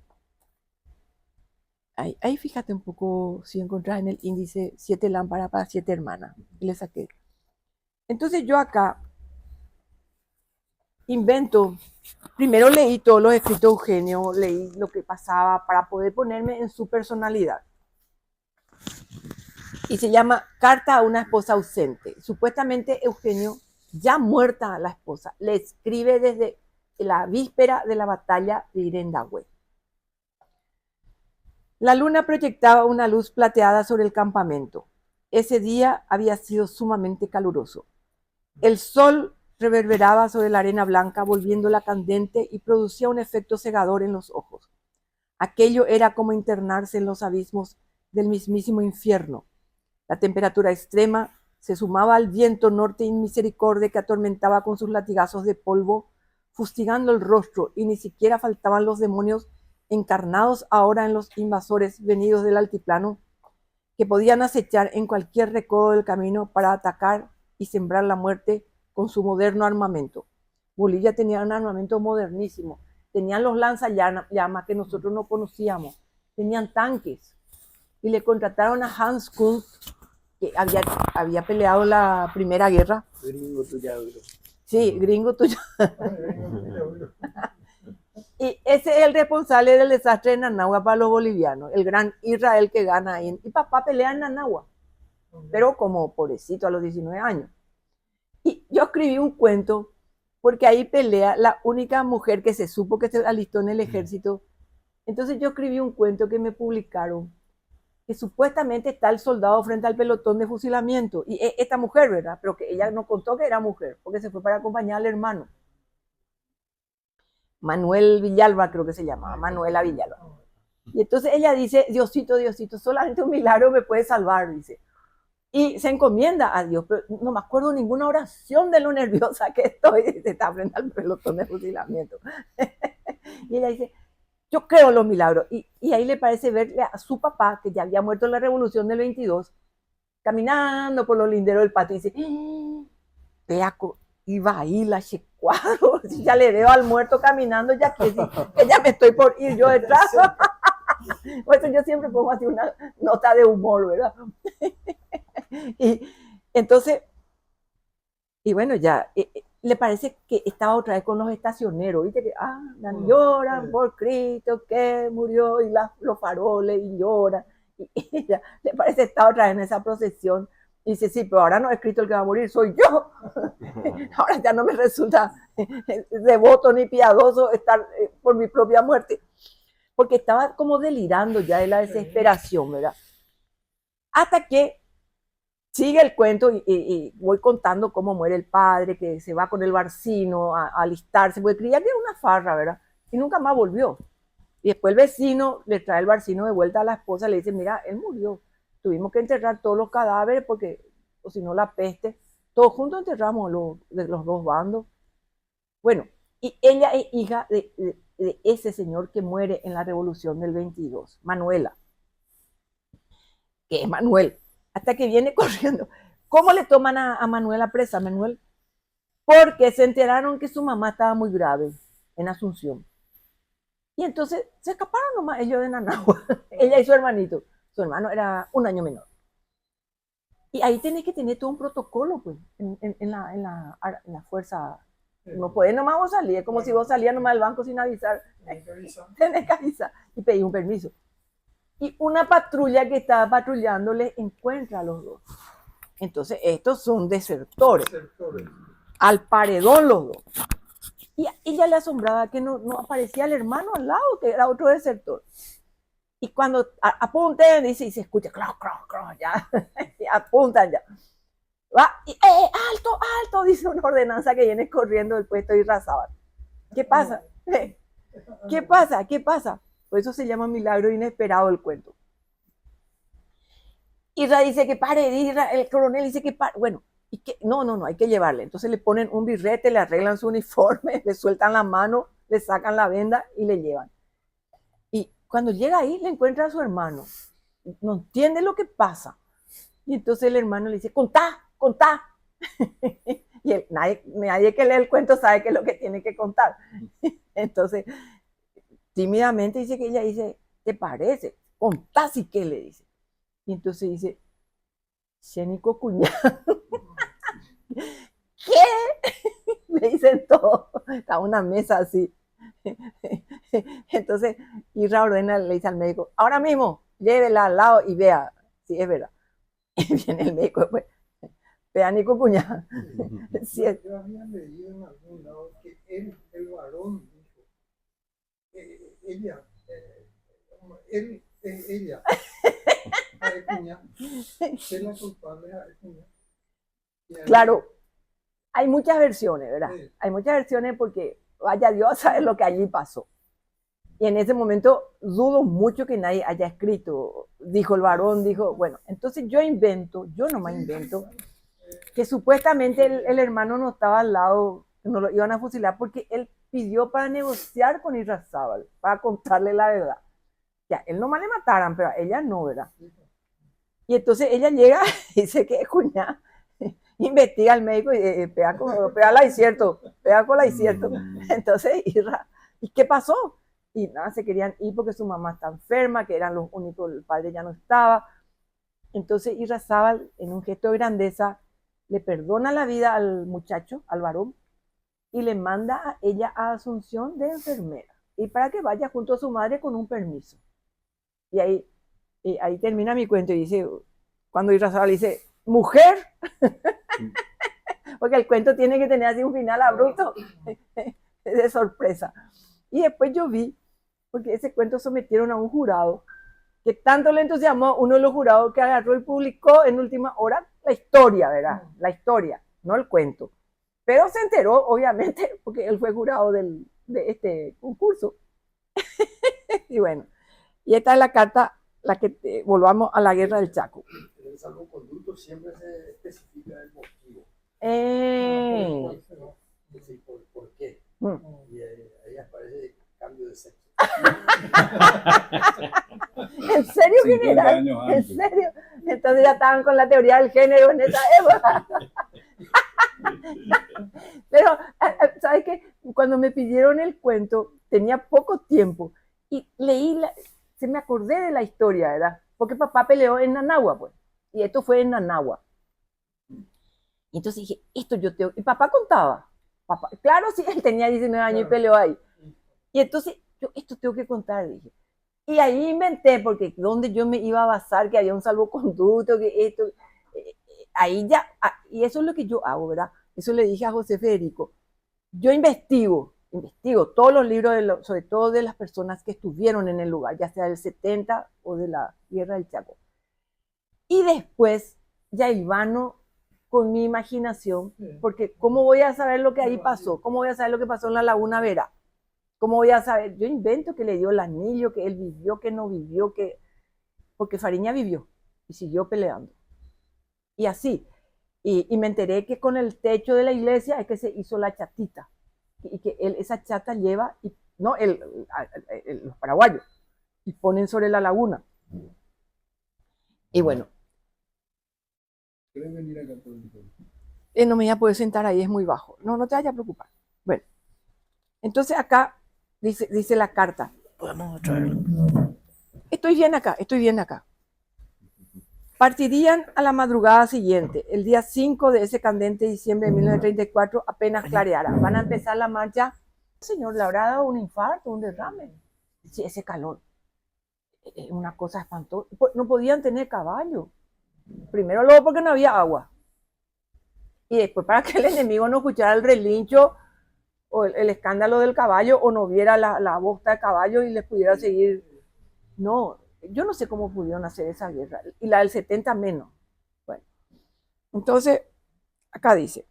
ahí fíjate un poco si encontrás en el índice 7 lámparas para 7 hermanas. Le saqué. Entonces yo acá invento, primero leí todos los escritos de Eugenio, leí lo que pasaba para poder ponerme en su personalidad. Y se llama Carta a una esposa ausente. Supuestamente Eugenio, ya muerta la esposa, le escribe desde la víspera de la batalla de Irendahue. La luna proyectaba una luz plateada sobre el campamento. Ese día había sido sumamente caluroso. El sol reverberaba sobre la arena blanca, volviéndola candente y producía un efecto cegador en los ojos. Aquello era como internarse en los abismos del mismísimo infierno. La temperatura extrema se sumaba al viento norte inmisericordia que atormentaba con sus latigazos de polvo, fustigando el rostro, y ni siquiera faltaban los demonios encarnados ahora en los invasores venidos del altiplano, que podían acechar en cualquier recodo del camino para atacar y sembrar la muerte con su moderno armamento. Bolivia tenía un armamento modernísimo, tenían los lanzallamas que nosotros no conocíamos, tenían tanques, y le contrataron a Hans Kuhn, que había peleado la Primera Guerra. Gringo tuyo. Sí, gringo tuyo. Y ese es el responsable del desastre de Nanagua para los bolivianos, el gran Israel que gana ahí. Y papá pelea en Nanagua, pero como pobrecito a los 19 años. Y yo escribí un cuento, porque ahí pelea la única mujer que se supo que se alistó en el ejército. Entonces yo escribí un cuento que me publicaron, que supuestamente está el soldado frente al pelotón de fusilamiento, y esta mujer, ¿verdad? Pero que ella no contó que era mujer, porque se fue para acompañar al hermano. Manuel Villalba, creo que se llamaba, Manuela Villalba. Y entonces ella dice, Diosito, Diosito, solamente un milagro me puede salvar, dice. Y se encomienda a Dios, pero no me acuerdo ninguna oración de lo nerviosa que estoy, dice, está frente al pelotón de fusilamiento. Y ella dice, yo creo en los milagros. Y ahí le parece verle a su papá, que ya había muerto en la revolución del 22, caminando por los linderos del patio, y dice, Peaco, iba ahí la checuado, ya le veo al muerto caminando, ya que ya me estoy por ir yo detrás. Por eso yo siempre pongo así una nota de humor, ¿verdad? Y entonces, y bueno, ya, le parece que estaba otra vez con los estacioneros, ¿viste? Que lloran por Cristo que murió, y los faroles, y lloran. Y ya, le parece que está otra vez en esa procesión. Y dice, sí, pero ahora no es Cristo el que va a morir, soy yo. Ahora ya no me resulta devoto ni piadoso estar por mi propia muerte. Porque estaba como delirando ya de la desesperación, ¿verdad? Hasta que sigue el cuento y voy contando cómo muere el padre, que se va con el barcino a alistarse, porque creía que era una farra, ¿verdad? Y nunca más volvió. Y después el vecino le trae el barcino de vuelta a la esposa, le dice, mira, él murió. Tuvimos que enterrar todos los cadáveres porque, o si no, la peste. Todos juntos enterramos de los dos bandos. Bueno, y ella es hija de ese señor que muere en la revolución del 22, Manuela, que es Manuel, hasta que viene corriendo. ¿Cómo le toman a Manuela presa, Manuel? Porque se enteraron que su mamá estaba muy grave en Asunción. Y entonces se escaparon nomás ellos de Nanagua, ella y su hermanito. Su hermano era un año menor. Y ahí tenés que tener todo un protocolo, pues, en la fuerza. No podés nomás vos salir, es como si vos salías nomás del banco sin avisar. Tenés que avisar y pedir un permiso. Y una patrulla que estaba patrullando les encuentra a los dos. Entonces, estos son desertores. Al paredón los dos. Y ella le asombraba que no aparecía el hermano al lado, que era otro desertor. Y cuando apunten, dice, y se escucha, croc, croc, croc, ya, y apuntan ya. Va, y, alto, alto, dice una ordenanza que viene corriendo del puesto de Irrazábal. ¿Qué pasa? ¿Qué pasa? ¿Qué pasa? Por eso se llama milagro inesperado el cuento. Isra dice que pare, el coronel dice que pare. Bueno, y que, no, hay que llevarle. Entonces le ponen un birrete, le arreglan su uniforme, le sueltan la mano, le sacan la venda y le llevan. Y cuando llega ahí, le encuentra a su hermano. No entiende lo que pasa. Y entonces el hermano le dice, contá, Y nadie que lee el cuento sabe qué es lo que tiene que contar. Entonces, tímidamente dice que ella dice, ¿te parece? Contá si qué, le dice. Y entonces dice, Xénico cuñado. ¿Qué? Le dicen todo. Está una mesa así. Entonces, Irra ordena, le dice al médico, ahora mismo, llévela al lado y vea si es verdad. Y viene el médico después, vea Nico cuñada. Sí, Yo había leído en algún lado que él, el varón, dijo, ella, ella, a Ecuña, es la culpable a Ecuña. claro, hay muchas versiones, ¿verdad? Sí. Hay muchas versiones porque vaya Dios a saber lo que allí pasó. Y en ese momento dudo mucho que nadie haya escrito, dijo el varón, dijo, bueno, entonces yo nomás invento, que supuestamente el hermano no estaba al lado, no lo iban a fusilar porque él pidió para negociar con Irrazábal, para contarle la verdad. Ya, él nomás le mataran, pero a ella no, ¿verdad? Y entonces ella llega y dice que es cuñada, investiga al médico y pega la cierto, pega con la cierto. Entonces, ¿y qué pasó? Y nada, se querían ir porque su mamá está enferma, que eran los únicos, el padre ya no estaba. Entonces Irrazábal, en un gesto de grandeza, le perdona la vida al muchacho, al varón, y le manda a ella a Asunción de enfermera, y para que vaya junto a su madre con un permiso. Y ahí termina mi cuento y dice, cuando Irrazábal dice, mujer, porque el cuento tiene que tener así un final abrupto, de sorpresa. Y después yo vi, porque ese cuento sometieron a un jurado, que tanto le entusiasmó uno de los jurados que agarró y publicó en última hora la historia, ¿verdad? La historia, no el cuento. Pero se enteró, obviamente, porque él fue jurado de este concurso. Y bueno, y esta es la carta, la que volvamos a la guerra del Chaco. En el salvoconducto siempre se especifica el motivo. ¿Por qué? Y ahí aparece cambio de sexo. ¿En serio, general? ¿En serio? Entonces ya estaban con la teoría del género en esa época. Pero, ¿sabes qué? Cuando me pidieron el cuento, tenía poco tiempo y se me acordé de la historia, ¿verdad? Porque papá peleó en Nanagua, pues. Y esto fue en Nanagua. Y entonces dije, esto yo tengo... Y papá contaba. Papá, claro, sí, él tenía 19 años y peleó ahí. Y entonces, yo esto tengo que contar, dije. Y ahí inventé, porque donde yo me iba a basar, que había un salvoconducto, que esto... ahí ya... Y eso es lo que yo hago, ¿verdad? Eso le dije a José Federico. Yo investigo todos los libros, sobre todo de las personas que estuvieron en el lugar, ya sea del 70 o de la Guerra del Chaco. Y después ya hilvano con mi imaginación, porque ¿cómo voy a saber lo que ahí pasó? ¿Cómo voy a saber lo que pasó en la Laguna Vera? ¿Cómo voy a saber? Yo invento que le dio el anillo, que él vivió, que no vivió, porque Fariña vivió y siguió peleando. Y así. Y me enteré que con el techo de la iglesia es que se hizo la chatita. Y que esa chata lleva, no, los paraguayos, y ponen sobre la laguna. Y bueno. ¿Quieres venir acá por No me voy a poder sentar ahí, es muy bajo. No te vayas a preocupar. Bueno, entonces acá dice la carta. Podemos traerlo. Estoy bien acá. Partirían a la madrugada siguiente, el día 5 de ese candente diciembre de 1934, apenas clareara. Van a empezar la marcha. Señor, le habrá dado un infarto, un derrame. Sí, ese calor. Es una cosa espantosa. No podían tener caballo. Primero, luego porque no había agua. Y después para que el enemigo no escuchara el relincho o el escándalo del caballo o no viera la bosta del caballo y les pudiera seguir. No, yo no sé cómo pudieron hacer esa guerra. Y la del 70 menos. Bueno, entonces, acá dice,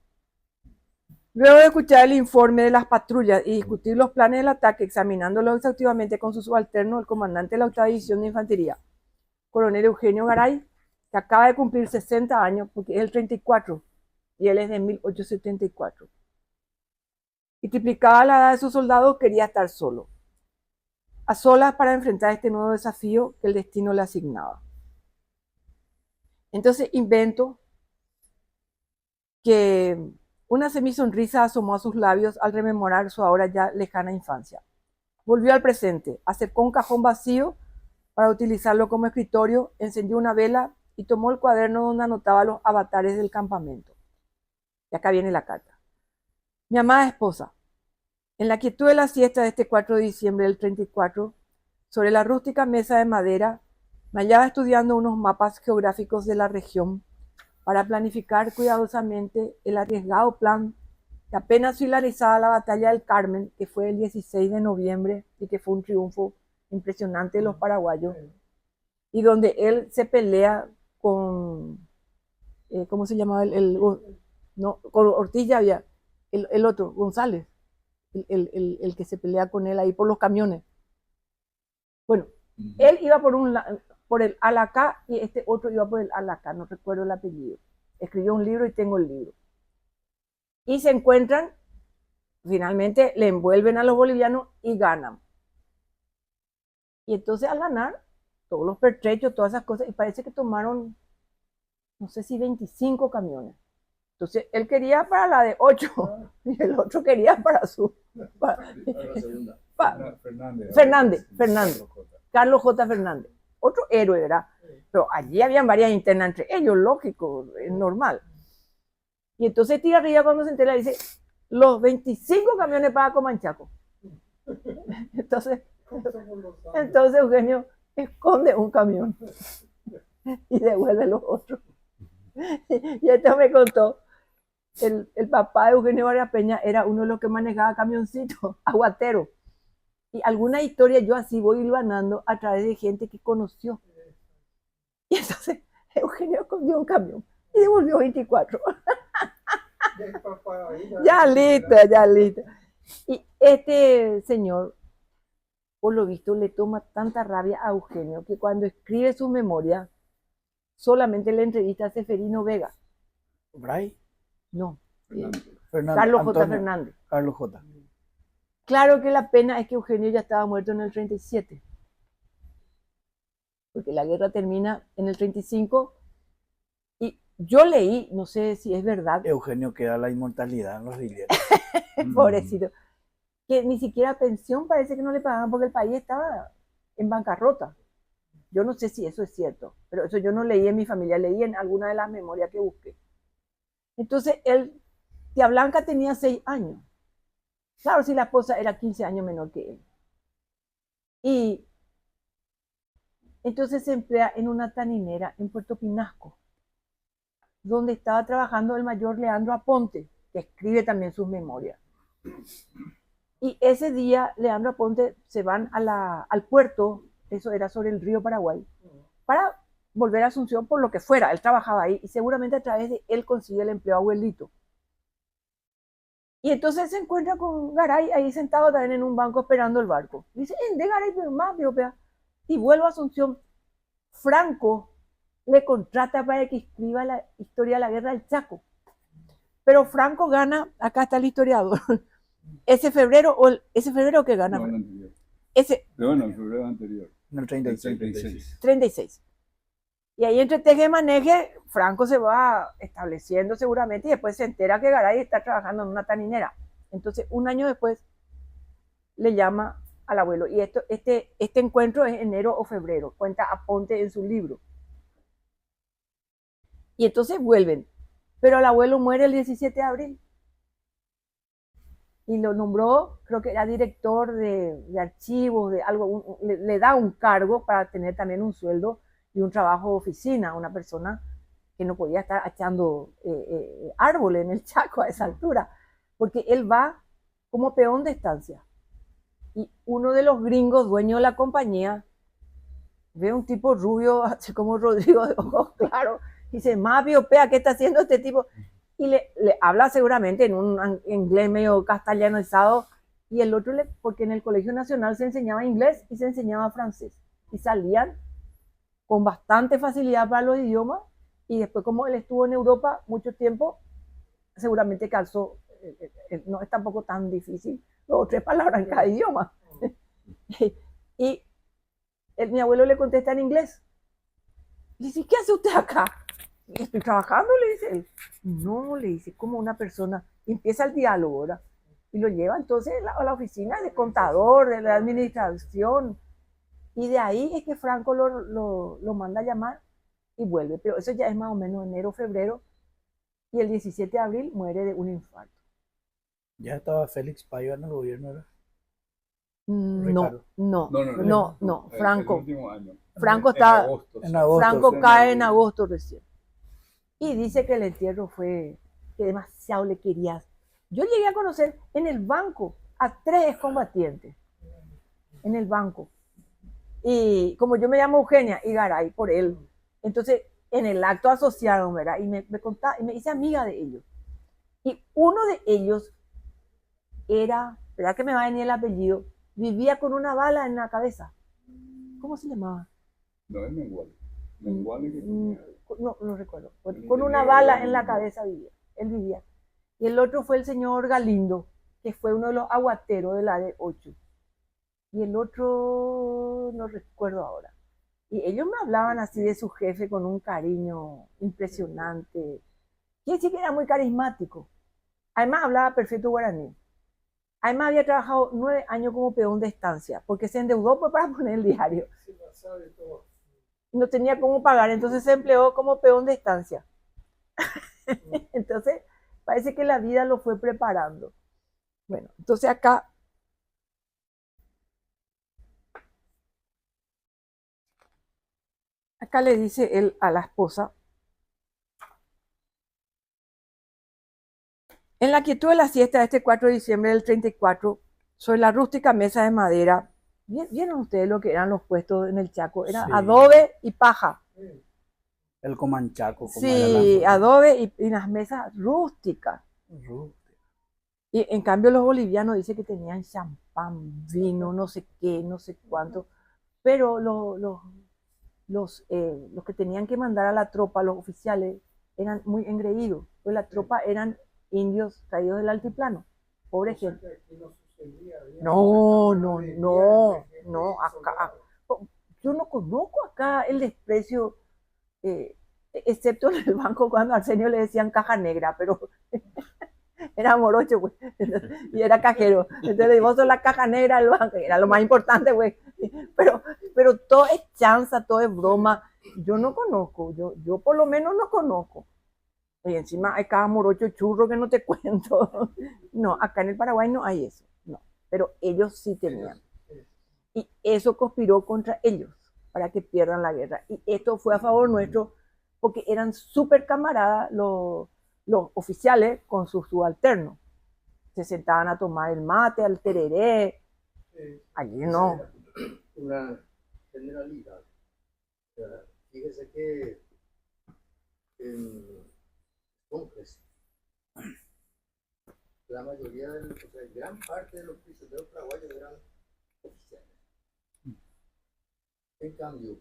luego de escuchar el informe de las patrullas y discutir los planes del ataque, examinándolo exhaustivamente con su subalterno, el comandante de la 8ª División de Infantería, coronel Eugenio Garay, que acaba de cumplir 60 años, porque es el 34, y él es de 1874. Y triplicada la edad de sus soldados, quería estar solo, a solas para enfrentar este nuevo desafío que el destino le asignaba. Entonces invento que una semisonrisa asomó a sus labios al rememorar su ahora ya lejana infancia. Volvió al presente, acercó un cajón vacío para utilizarlo como escritorio, encendió una vela y tomó el cuaderno donde anotaba los avatares del campamento. Y acá viene la carta. Mi amada esposa, en la quietud de la siesta de este 4 de diciembre del 34, sobre la rústica mesa de madera, me hallaba estudiando unos mapas geográficos de la región para planificar cuidadosamente el arriesgado plan que apenas finalizada la batalla del Carmen, que fue el 16 de noviembre y que fue un triunfo impresionante de los paraguayos, y donde él se pelea con, ¿cómo se llamaba? No, con Ortiz ya había, el otro, González, el que se pelea con él ahí por los camiones. Bueno, él iba por el Alacá y este otro iba por el Alacá, no recuerdo el apellido. Escribió un libro y tengo el libro. Y se encuentran, finalmente le envuelven a los bolivianos y ganan. Y entonces al ganar, todos los pertrechos, todas esas cosas, y parece que tomaron, no sé si 25 camiones. Entonces él quería para la de 8 y el otro quería para su... Fernández. Carlos J. Fernández. Otro héroe, ¿verdad? Pero allí habían varias internas entre ellos, lógico, es normal. Y entonces tira arriba cuando se entera dice, los 25 camiones para Comanchaco. Entonces Eugenio esconde un camión y devuelve los otros. Y esto me contó, el papá de Eugenio Vargas Peña era uno de los que manejaba camioncitos, aguatero. Y alguna historia yo así voy hilvanando a través de gente que conoció. Y entonces Eugenio escondió un camión y devolvió 24. Ya listo. Y este señor, por lo visto, le toma tanta rabia a Eugenio que cuando escribe su memoria, solamente le entrevista a Seferino Vega. ¿Bray? No. Fernando, Carlos J. Antonio, Fernández. Carlos J. Claro que la pena es que Eugenio ya estaba muerto en el 37. Porque la guerra termina en el 35. Y yo leí, no sé si es verdad. Eugenio queda la inmortalidad en los billetes. Pobrecito. Que ni siquiera pensión parece que no le pagaban porque el país estaba en bancarrota. Yo no sé si eso es cierto, pero eso yo no leí en mi familia, leí en alguna de las memorias que busqué. Entonces, Tía Blanca tenía 6 años. Claro, si la esposa era 15 años menor que él. Y entonces se emplea en una taninera en Puerto Pinasco, donde estaba trabajando el mayor Leandro Aponte, que escribe también sus memorias. Y ese día Leandro Aponte se van al puerto, eso era sobre el río Paraguay, para volver a Asunción por lo que fuera. Él trabajaba ahí y seguramente a través de él consigue el empleo abuelito. Y entonces se encuentra con Garay ahí sentado también en un banco esperando el barco. Dice, de Garay, pero más, y vuelvo a Asunción. Franco le contrata para que escriba la historia de la guerra del Chaco. Pero Franco gana, acá está el historiador, ese febrero que gana. No, el anterior. El febrero anterior. En el 36. 36. Y ahí entre teje-maneje, Franco se va estableciendo seguramente y después se entera que Garay está trabajando en una taninera. Entonces, un año después, le llama al abuelo. Y este encuentro es enero o febrero, cuenta Aponte en su libro. Y entonces vuelven. Pero el abuelo muere el 17 de abril. Y lo nombró, creo que era director de archivos, de algo, le da un cargo para tener también un sueldo y un trabajo de oficina, una persona que no podía estar echando árboles en el Chaco a esa altura, porque él va como peón de estancia. Y uno de los gringos, dueño de la compañía, ve un tipo rubio, así como Rodrigo de ojos claros, y dice, más biopea, ¿qué está haciendo este tipo? Y le habla seguramente en un inglés medio castellanizado, y el otro, porque en el Colegio Nacional se enseñaba inglés y se enseñaba francés, y salían con bastante facilidad para los idiomas, y después como él estuvo en Europa mucho tiempo, seguramente calzó, no es tampoco tan difícil, 2 o 3 palabras en cada idioma. Mi abuelo le contesta en inglés. Le dice, ¿qué hace usted acá? estoy trabajando, le dice él. No, le dice, como una persona, y empieza el diálogo, ¿verdad? Y lo lleva entonces a la oficina de contador, de la administración, y de ahí es que Franco lo manda a llamar y vuelve, pero eso ya es más o menos enero, febrero, y el 17 de abril muere de un infarto. Ya estaba Félix Paiva en el gobierno, ¿verdad? No, Ricardo. no, Franco. El último año. Franco En está, agosto. En agosto. Franco sí, cae en en agosto recién. Y dice que el entierro fue, que demasiado le querías. Yo llegué a conocer en el banco a 3 excombatientes. En el banco. Y como yo me llamo Eugenia Igaray por él, entonces en el acto asociaron, ¿verdad? Y me contaba, y me hice amiga de ellos. Y uno de ellos era, ¿verdad que me va a venir el apellido? Vivía con una bala en la cabeza. ¿Cómo se llamaba? No es Mengual. Mengual es que tenía. No recuerdo. Con una bala en la cabeza vivía. Él vivía. Y el otro fue el señor Galindo, que fue uno de los aguateros de la D8. Y el otro no recuerdo ahora. Y ellos me hablaban así de su jefe con un cariño impresionante. Quiere decir que era muy carismático. Además hablaba perfecto guaraní. Además había trabajado 9 años como peón de estancia, porque se endeudó pues, para poner el diario. No tenía cómo pagar, entonces se empleó como peón de estancia. Entonces parece que la vida lo fue preparando. Bueno, entonces acá le dice él a la esposa: en la quietud de la siesta de este 4 de diciembre del 34, sobre la rústica mesa de madera, ¿vieron ustedes lo que eran los puestos en el Chaco? Era Sí. adobe y paja. El Comanchaco, como Sí, era adobe y las mesas rústicas. Y en cambio los bolivianos dicen que tenían champán, vino, no sé qué, no sé cuánto. Pero los que tenían que mandar a la tropa, los oficiales, eran muy engreídos. Pues la tropa eran indios traídos del altiplano. Pobre gente. No, acá. Yo no conozco acá el desprecio, excepto en el banco cuando al señor le decían caja negra, pero era morocho, güey, y era cajero. Entonces le digo, vos sos la caja negra del banco, era lo más importante, güey. Pero todo es chanza, todo es broma. Yo no conozco, yo por lo menos no conozco. Y encima hay cada morocho churro que no te cuento. No, acá en el Paraguay no hay eso, no. Pero ellos sí tenían. Y eso conspiró contra ellos para que pierdan la guerra. Y esto fue a favor nuestro porque eran súper camaradas los oficiales con sus subalternos. Se sentaban a tomar el mate, al tereré. Allí no. Una generalidad. Fíjese que en Congreso, la mayoría de los, o sea, gran parte de los prisioneros paraguayos eran oficiales. En cambio,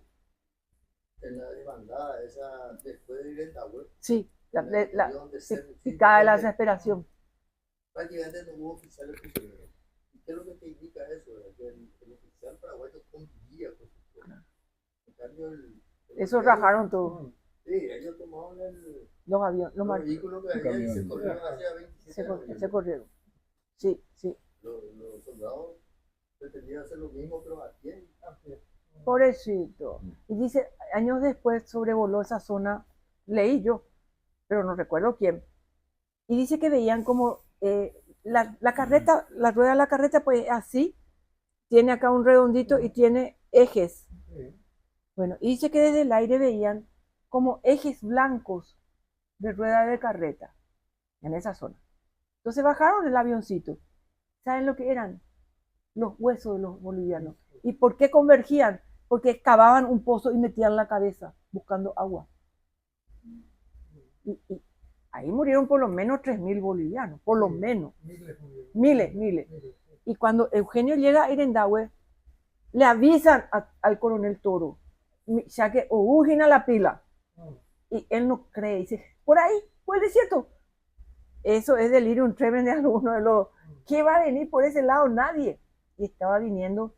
en la demandada, esa después de Irentahue, sí, y cae la desesperación. Prácticamente no hubo oficiales prisioneros. ¿Y qué es lo que te indica eso? Que el oficial paraguayo convivía con su pueblo. En cambio, eso rajaron todo. Sí, ellos tomaban los aviones, los vehículos que había y se corrieron hacia 27 se corrieron. Sí. Los soldados pretendían hacer lo mismo, pero a quién. Pobrecito. Y dice, años después sobrevoló esa zona, leí yo, pero no recuerdo quién. Y dice que veían como la carreta, la rueda de la carreta, pues así, tiene acá un redondito y tiene ejes. Bueno, y dice que desde el aire veían como ejes blancos de rueda de carreta en esa zona. Entonces bajaron el avioncito. ¿Saben lo que eran? Los huesos de los bolivianos. ¿Y por qué convergían? Porque excavaban un pozo y metían la cabeza buscando agua. Y ahí murieron por lo menos 3.000 bolivianos, por lo menos. Miles. Y cuando Eugenio llega a Irentahue, le avisan al coronel Toro, ya que a la pila. Y él no cree, dice, por ahí, por el desierto. Eso es delirium tremens de alguno de los... ¿Qué va a venir por ese lado? Nadie. Y estaba viniendo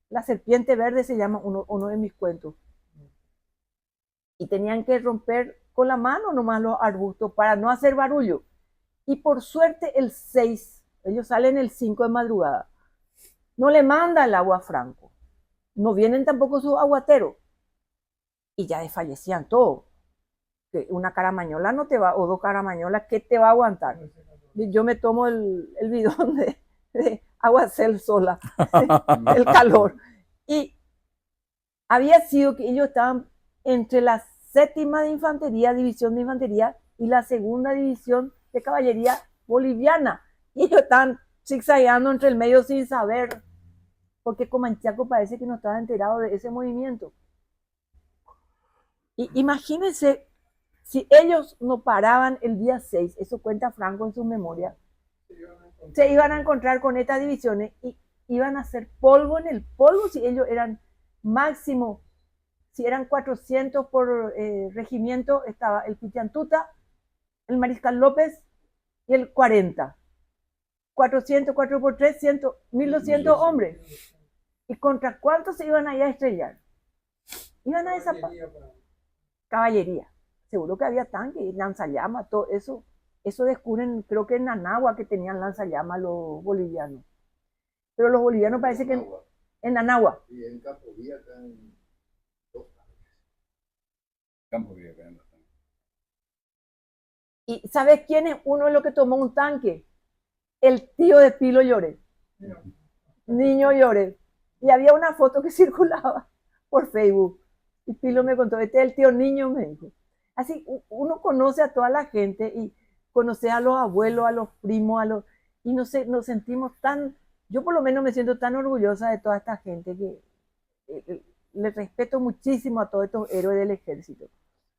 la serpiente verde, se llama uno de mis cuentos. Y tenían que romper con la mano nomás los arbustos para no hacer barullo. Y por suerte el 6, ellos salen el 5 de madrugada, no le manda el agua a Franco, no vienen tampoco sus aguateros, y ya desfallecían todos. Una caramañola no te va, o 2 caramañolas, ¿qué te va a aguantar? Yo me tomo el bidón de aguacel sola, el calor. Y había sido que ellos estaban entre la 7ª de infantería, división de infantería, y la 2ª división de caballería boliviana. Y ellos estaban zigzagueando entre el medio sin saber, porque Comanchaco parece que no estaba enterado de ese movimiento. Y imagínense, si ellos no paraban el día 6, eso cuenta Franco en su memoria, se iban a encontrar con estas divisiones y iban a hacer polvo en el polvo si ellos eran máximo, si eran 400 por regimiento, estaba el Pichantuta, el Mariscal López y el 40. 400, 4 por 3, 1200 hombres. ¿Y contra cuántos se iban allá a estrellar? Iban a esa caballería. Seguro que había tanques, lanzallamas, todo eso. Eso descubren, creo que en Anagua, que tenían lanzallamas los bolivianos. Pero los bolivianos parece que en Anagua. Y en Campo Vía, acá en Campo Vía, acá en los tanques. ¿Y sabes quién es uno de los que tomó un tanque? El tío de Pilo Lloré. Niño Lloré. Y había una foto que circulaba por Facebook. Y Pilo me contó, este es el tío Niño, me dijo. Así, uno conoce a toda la gente y conoce a los abuelos, a los primos, y nos sentimos tan, yo por lo menos me siento tan orgullosa de toda esta gente que le respeto muchísimo a todos estos héroes del ejército.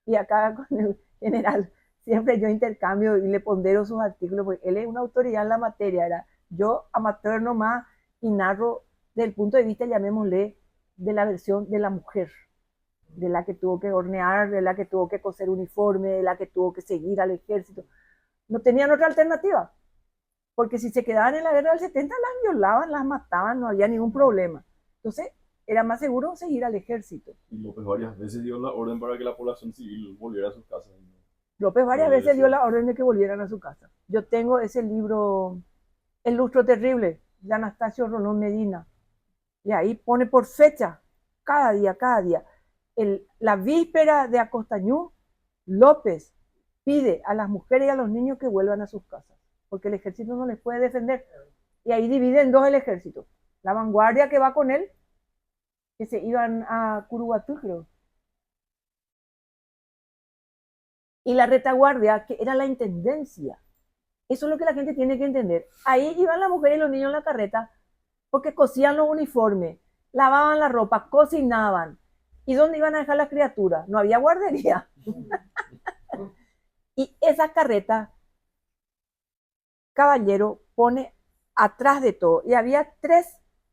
Y acá con el general, siempre yo intercambio y le pondero sus artículos, porque él es una autoridad en la materia, era yo amateur nomás y narro desde el punto de vista, llamémosle, de la versión de la mujer, de la que tuvo que hornear, de la que tuvo que coser uniforme, de la que tuvo que seguir al ejército. No tenían otra alternativa, porque si se quedaban en la guerra del 70 las violaban, las mataban, no había ningún problema. Entonces era más seguro seguir al ejército. Y López varias veces dio la orden para que la población civil volviera a sus casas. López varias veces dio la orden de que volvieran a su casa. Yo tengo ese libro, El lustro terrible, de Anastasio Rolón Medina, y ahí pone por fecha, cada día, la víspera de Acostañú, López pide a las mujeres y a los niños que vuelvan a sus casas, porque el ejército no les puede defender. Y ahí divide en 2 el ejército. La vanguardia que va con él, que se iban a Curuguatú, creo. Y la retaguardia, que era la intendencia. Eso es lo que la gente tiene que entender. Ahí iban las mujeres y los niños en la carreta, porque cosían los uniformes, lavaban la ropa, cocinaban. ¿Y dónde iban a dejar las criaturas? No había guardería. Y esa carreta, Caballero pone atrás de todo. Y había 3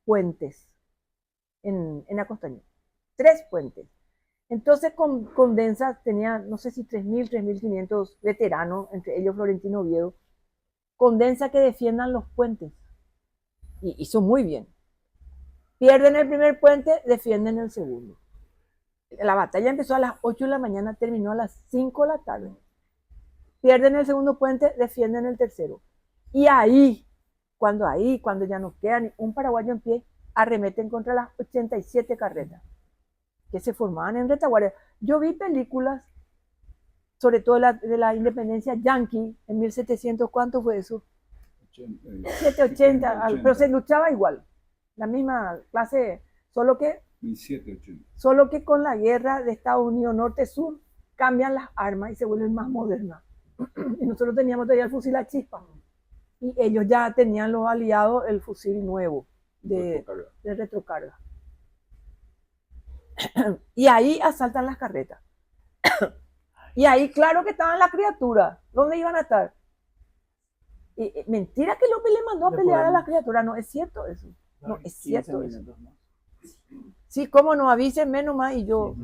puentes en Acostañú. 3 puentes. Entonces Condensa tenía, no sé si 3.000, 3.500 veteranos, entre ellos Florentino Oviedo. Condensa que defiendan los puentes. Y hizo muy bien. Pierden el primer puente, defienden el segundo. La batalla empezó a las 8 de la mañana, terminó a las 5 de la tarde. Pierden el segundo puente, defienden el tercero. Y ahí, cuando ya no queda ni un paraguayo en pie, arremeten contra las 87 carretas que se formaban en retaguardia. Yo vi películas, sobre todo de la independencia yanqui, en 1700, ¿cuánto fue eso? 780, pero se luchaba igual. La misma clase, solo que 1780. Solo que con la guerra de Estados Unidos norte-sur cambian las armas y se vuelven más modernas. Y nosotros teníamos todavía el fusil a chispa. Y ellos ya tenían los aliados el fusil nuevo de retrocarga. Y ahí asaltan las carretas. Y ahí claro que estaban las criaturas. ¿Dónde iban a estar? Mentira que López le mandó a pelear a las criaturas. No es cierto eso. No es cierto eso. Sí, cómo no, avísenme nomás y yo.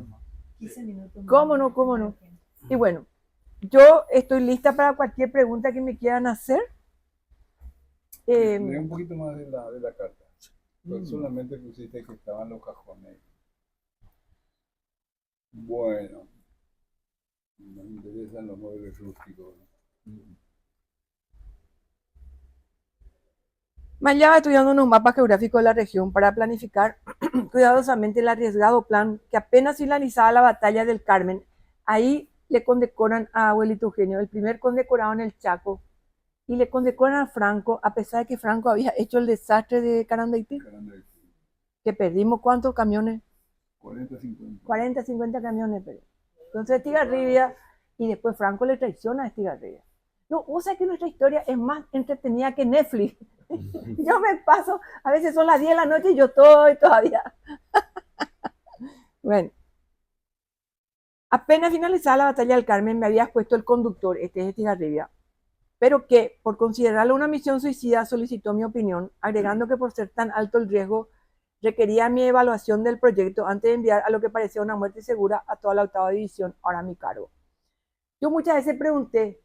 15 minutos. ¿Cómo no? Y bueno, yo estoy lista para cualquier pregunta que me quieran hacer. Lea un poquito más de la carta. Pues solamente pusiste que estaban los cajones. Bueno. Nos interesan los muebles rústicos. Más lleva estudiando unos mapas geográficos de la región para planificar cuidadosamente el arriesgado plan que apenas finalizaba la batalla del Carmen, ahí le condecoran a abuelito Eugenio, el primer condecorado en el Chaco, y le condecoran a Franco, a pesar de que Franco había hecho el desastre de Carandaití, que perdimos ¿cuántos camiones? 40, 50. 40, 50 camiones. Pero. Entonces Estigarribia, y después Franco le traiciona a Estigarribia. No, vos sabés que nuestra historia es más entretenida que Netflix. Yo me paso, a veces son las 10 de la noche y yo estoy todavía. Bueno, apenas finalizada la batalla del Carmen me había puesto el conductor, este es Estigarribia, pero que por considerarlo una misión suicida solicitó mi opinión, agregando que por ser tan alto el riesgo requería mi evaluación del proyecto antes de enviar a lo que parecía una muerte segura a toda la 8ª división, ahora a mi cargo. Yo muchas veces pregunté,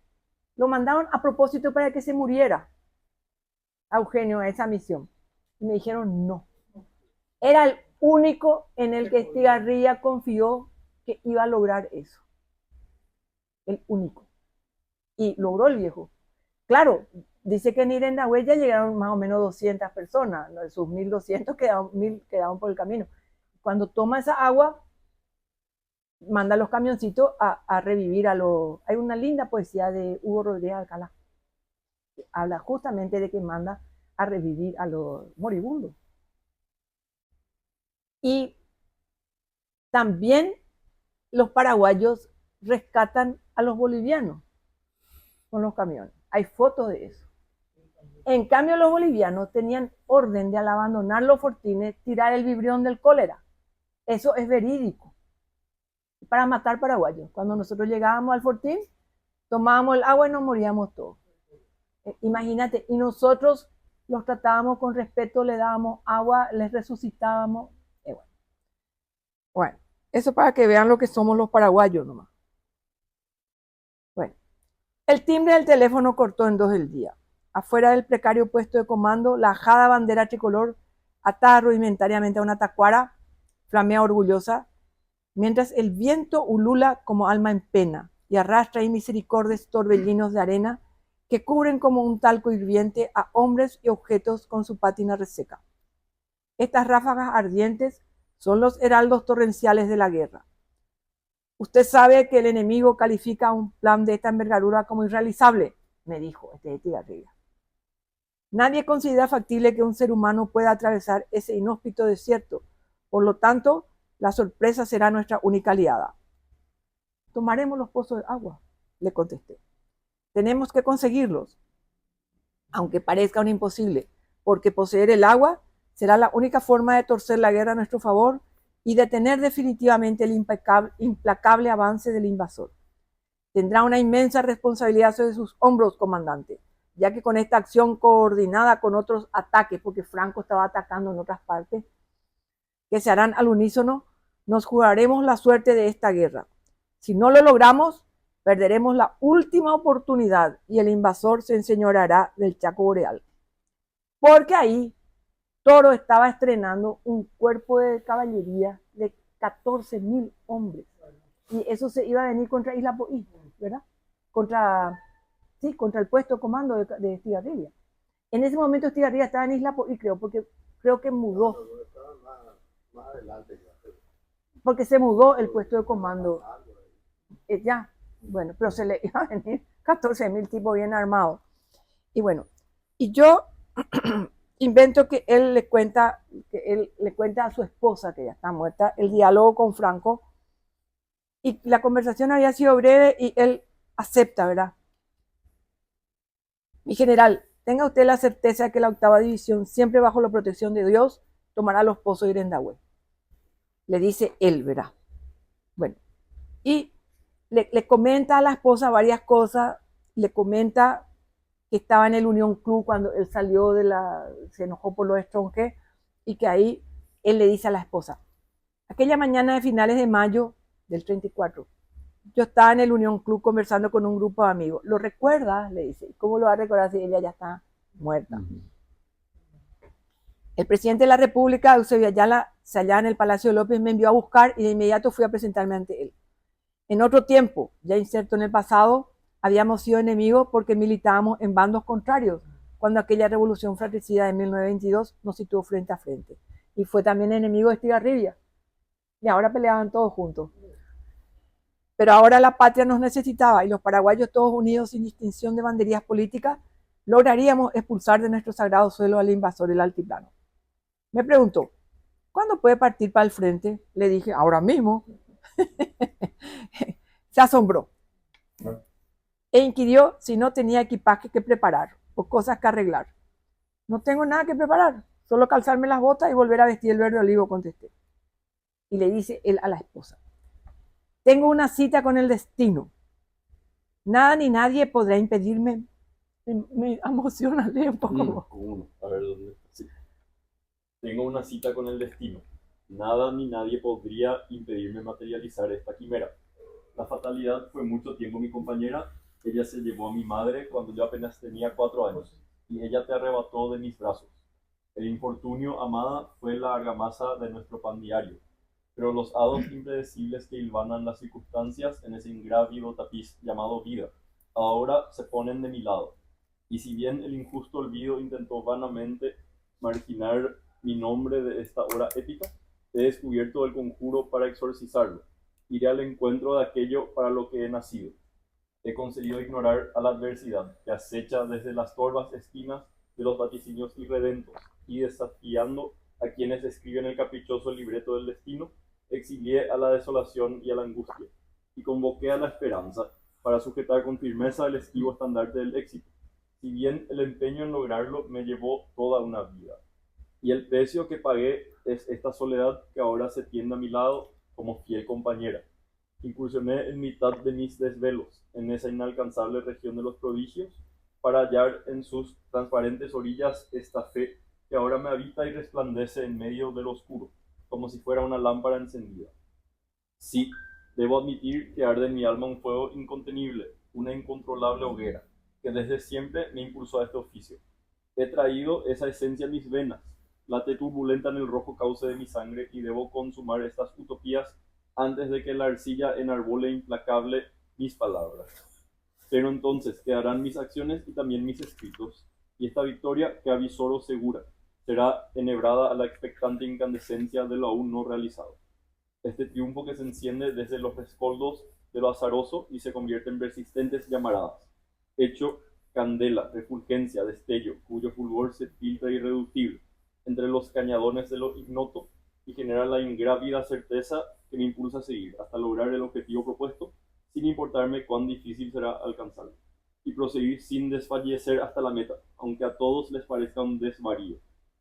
¿lo mandaron a propósito para que se muriera a Eugenio a esa misión? Y me dijeron no. Era el único en el que Estigarribia confió que iba a lograr eso. El único. Y logró el viejo. Claro, dice que en Irendahue ya llegaron más o menos 200 personas, de sus 1.200 quedaron por el camino. Cuando toma esa agua, manda los camioncitos a revivir a los... Hay una linda poesía de Hugo Rodríguez Alcalá, que habla justamente de que manda a revivir a los moribundos. Y también los paraguayos rescatan a los bolivianos con los camiones. Hay fotos de eso. En cambio, los bolivianos tenían orden de al abandonar los fortines, tirar el vibrión del cólera. Eso es verídico. Para matar paraguayos. Cuando nosotros llegábamos al fortín, tomábamos el agua y nos moríamos todos. Imagínate, y nosotros los tratábamos con respeto, le dábamos agua, les resucitábamos. Bueno, eso para que vean lo que somos los paraguayos nomás. Bueno, el timbre del teléfono cortó en 2 el día. Afuera del precario puesto de comando, la ajada bandera tricolor, atada rudimentariamente a una tacuara, flamea orgullosa, mientras el viento ulula como alma en pena y arrastra inmisericordios torbellinos de arena que cubren como un talco hirviente a hombres y objetos con su pátina reseca. Estas ráfagas ardientes son los heraldos torrenciales de la guerra. Usted sabe que el enemigo califica un plan de esta envergadura como irrealizable, me dijo Estigarribia. Nadie considera factible que un ser humano pueda atravesar ese inhóspito desierto. Por lo tanto, la sorpresa será nuestra única aliada. Tomaremos los pozos de agua, le contesté. Tenemos que conseguirlos, aunque parezca un imposible, porque poseer el agua será la única forma de torcer la guerra a nuestro favor y detener definitivamente el implacable avance del invasor. Tendrá una inmensa responsabilidad sobre sus hombros, comandante, ya que con esta acción coordinada con otros ataques, porque Franco estaba atacando en otras partes, que se harán al unísono, nos jugaremos la suerte de esta guerra. Si no lo logramos, perderemos la última oportunidad y el invasor se enseñoreará del Chaco Boreal. Porque ahí Toro estaba estrenando un cuerpo de caballería de 14.000 hombres. Y eso se iba a venir contra Isla Poí, ¿verdad? Contra el puesto de comando de Estigarribia. En ese momento Estigarribia estaba en Isla Poí, creo que mudó. Más adelante. Porque se mudó el puesto de comando. Ya, bueno, pero se le iba a venir 14.000 tipos bien armados. Y bueno, y yo invento que él le cuenta a su esposa, que ya está muerta, el diálogo con Franco. Y la conversación había sido breve y él acepta, ¿verdad? Mi general, tenga usted la certeza de que la 8ª división, siempre bajo la protección de Dios, tomará los pozos de Irendahue. Le dice él, ¿verdad? Bueno, y le comenta a la esposa varias cosas, le comenta que estaba en el Unión Club cuando él salió se enojó por los Stronghead, y que ahí él le dice a la esposa, aquella mañana de finales de mayo del 34, yo estaba en el Unión Club conversando con un grupo de amigos. ¿Lo recuerdas? Le dice. ¿Cómo lo va a recordar si ella ya está muerta? El presidente de la República, Eusebio Ayala, allá en el Palacio de López, me envió a buscar y de inmediato fui a presentarme ante él. En otro tiempo, ya inserto en el pasado, habíamos sido enemigos porque militábamos en bandos contrarios, cuando aquella revolución fratricida de 1922 nos situó frente a frente. Y fue también enemigo de Estigarribia. Y ahora peleaban todos juntos. Pero ahora la patria nos necesitaba y los paraguayos todos unidos sin distinción de banderías políticas, lograríamos expulsar de nuestro sagrado suelo al invasor del altiplano. Me preguntó, ¿cuándo puede partir para el frente? Le dije, ahora mismo. Se asombró e inquirió si no tenía equipaje que preparar o cosas que arreglar. No tengo nada que preparar, solo calzarme las botas y volver a vestir el verde olivo, contesté. Y le dice él a la esposa, tengo una cita con el destino. Nada ni nadie podrá impedirme. Me emociona, lee un poco. A ver, ¿dónde? Sí. Tengo una cita con el destino. Nada ni nadie podría impedirme materializar esta quimera. La fatalidad fue mucho tiempo mi compañera. Ella se llevó a mi madre cuando yo apenas tenía 4 años y ella te arrebató de mis brazos. El infortunio, amada, fue la argamasa de nuestro pan diario, pero los hados impredecibles que hilvanan las circunstancias en ese ingrávido tapiz llamado vida, ahora se ponen de mi lado. Y si bien el injusto olvido intentó vanamente marginar mi nombre de esta hora épica, he descubierto el conjuro para exorcizarlo. Iré al encuentro de aquello para lo que he nacido. He conseguido ignorar a la adversidad que acecha desde las torvas esquinas de los vaticinios irredentos y desafiando a quienes escriben el caprichoso libreto del destino, exilié a la desolación y a la angustia y convoqué a la esperanza para sujetar con firmeza el esquivo estandarte del éxito, si bien el empeño en lograrlo me llevó toda una vida. Y el precio que pagué es esta soledad que ahora se tiende a mi lado como fiel compañera. Incursioné en mitad de mis desvelos en esa inalcanzable región de los prodigios para hallar en sus transparentes orillas esta fe que ahora me habita y resplandece en medio del oscuro, como si fuera una lámpara encendida. Sí, debo admitir que arde en mi alma un fuego incontenible, una incontrolable hoguera, que desde siempre me impulsó a este oficio. He traído esa esencia a mis venas, late turbulenta en el rojo cauce de mi sangre y debo consumar estas utopías antes de que la arcilla enarbole implacable mis palabras. Pero entonces quedarán mis acciones y también mis escritos, y esta victoria que avisoro segura será enhebrada a la expectante incandescencia de lo aún no realizado. Este triunfo que se enciende desde los rescoldos de lo azaroso y se convierte en persistentes llamaradas, hecho candela, refulgencia, destello, cuyo fulgor se filtra irreductible entre los cañadones de lo ignoto y genera la ingrávida certeza que me impulsa a seguir hasta lograr el objetivo propuesto, sin importarme cuán difícil será alcanzarlo, y proseguir sin desfallecer hasta la meta, aunque a todos les parezca un desvarío.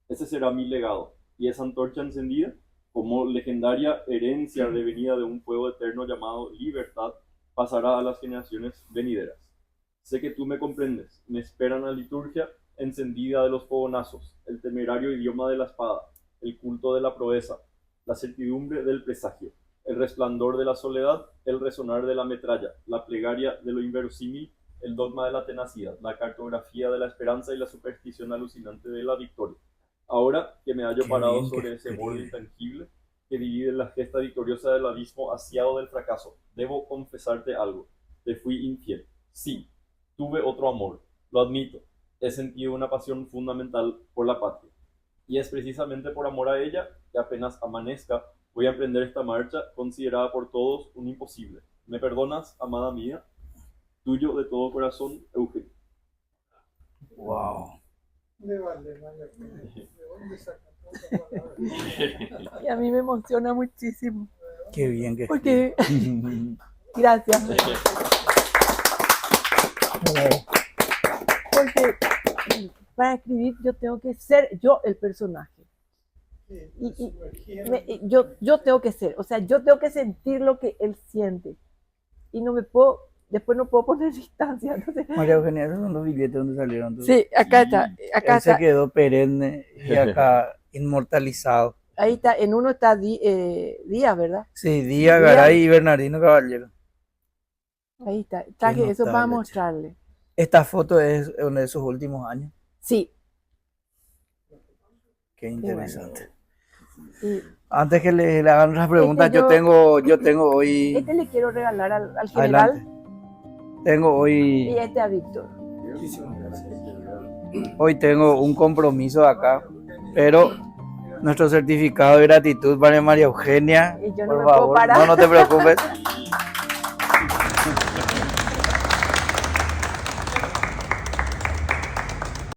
Ese será mi legado, y esa antorcha encendida, como legendaria herencia devenida de un fuego eterno llamado libertad, pasará a las generaciones venideras. Sé que tú me comprendes, me esperan la liturgia encendida de los fogonazos, el temerario idioma de la espada, el culto de la proeza, la certidumbre del presagio, el resplandor de la soledad, el resonar de la metralla, la plegaria de lo inverosímil, el dogma de la tenacidad, la cartografía de la esperanza y la superstición alucinante de la victoria. Ahora que me hallo parado sobre ese borde intangible que divide la gesta victoriosa del abismo asiado del fracaso, debo confesarte algo. Te fui infiel. Sí, tuve otro amor, lo admito. He sentido una pasión fundamental por la patria. Y es precisamente por amor a ella que apenas amanezca voy a emprender esta marcha considerada por todos un imposible. ¿Me perdonas, amada mía? Tuyo de todo corazón, Eugenio. Wow. Me vale, vale. ¿De dónde sacan tantas palabras? Y a mí me emociona muchísimo. Qué bien que Porque, gracias. Porque para escribir yo tengo que ser yo el personaje. Yo tengo que ser, o sea, yo tengo que sentir lo que él siente. Y no me puedo, después no puedo poner distancia. Entonces, María Eugenia, esos son los billetes donde salieron todos. sí, acá está. Acá Él se está. quedó perenne y acá inmortalizado. Ahí está, en uno está Díaz, ¿verdad? Sí, Díaz Garay y Bernardino Caballero. Ahí está. Traje eso para notable, mostrarle. Esta foto es uno de sus últimos años. Sí. Qué interesante. Y Antes que le hagan las preguntas, yo- yo tengo hoy, este le quiero regalar al general adelante, tengo y hoy, este a Víctor. hoy tengo un compromiso acá, pero nuestro certificado de gratitud para María Eugenia, Y yo no por me puedo favor, parar. no te preocupes.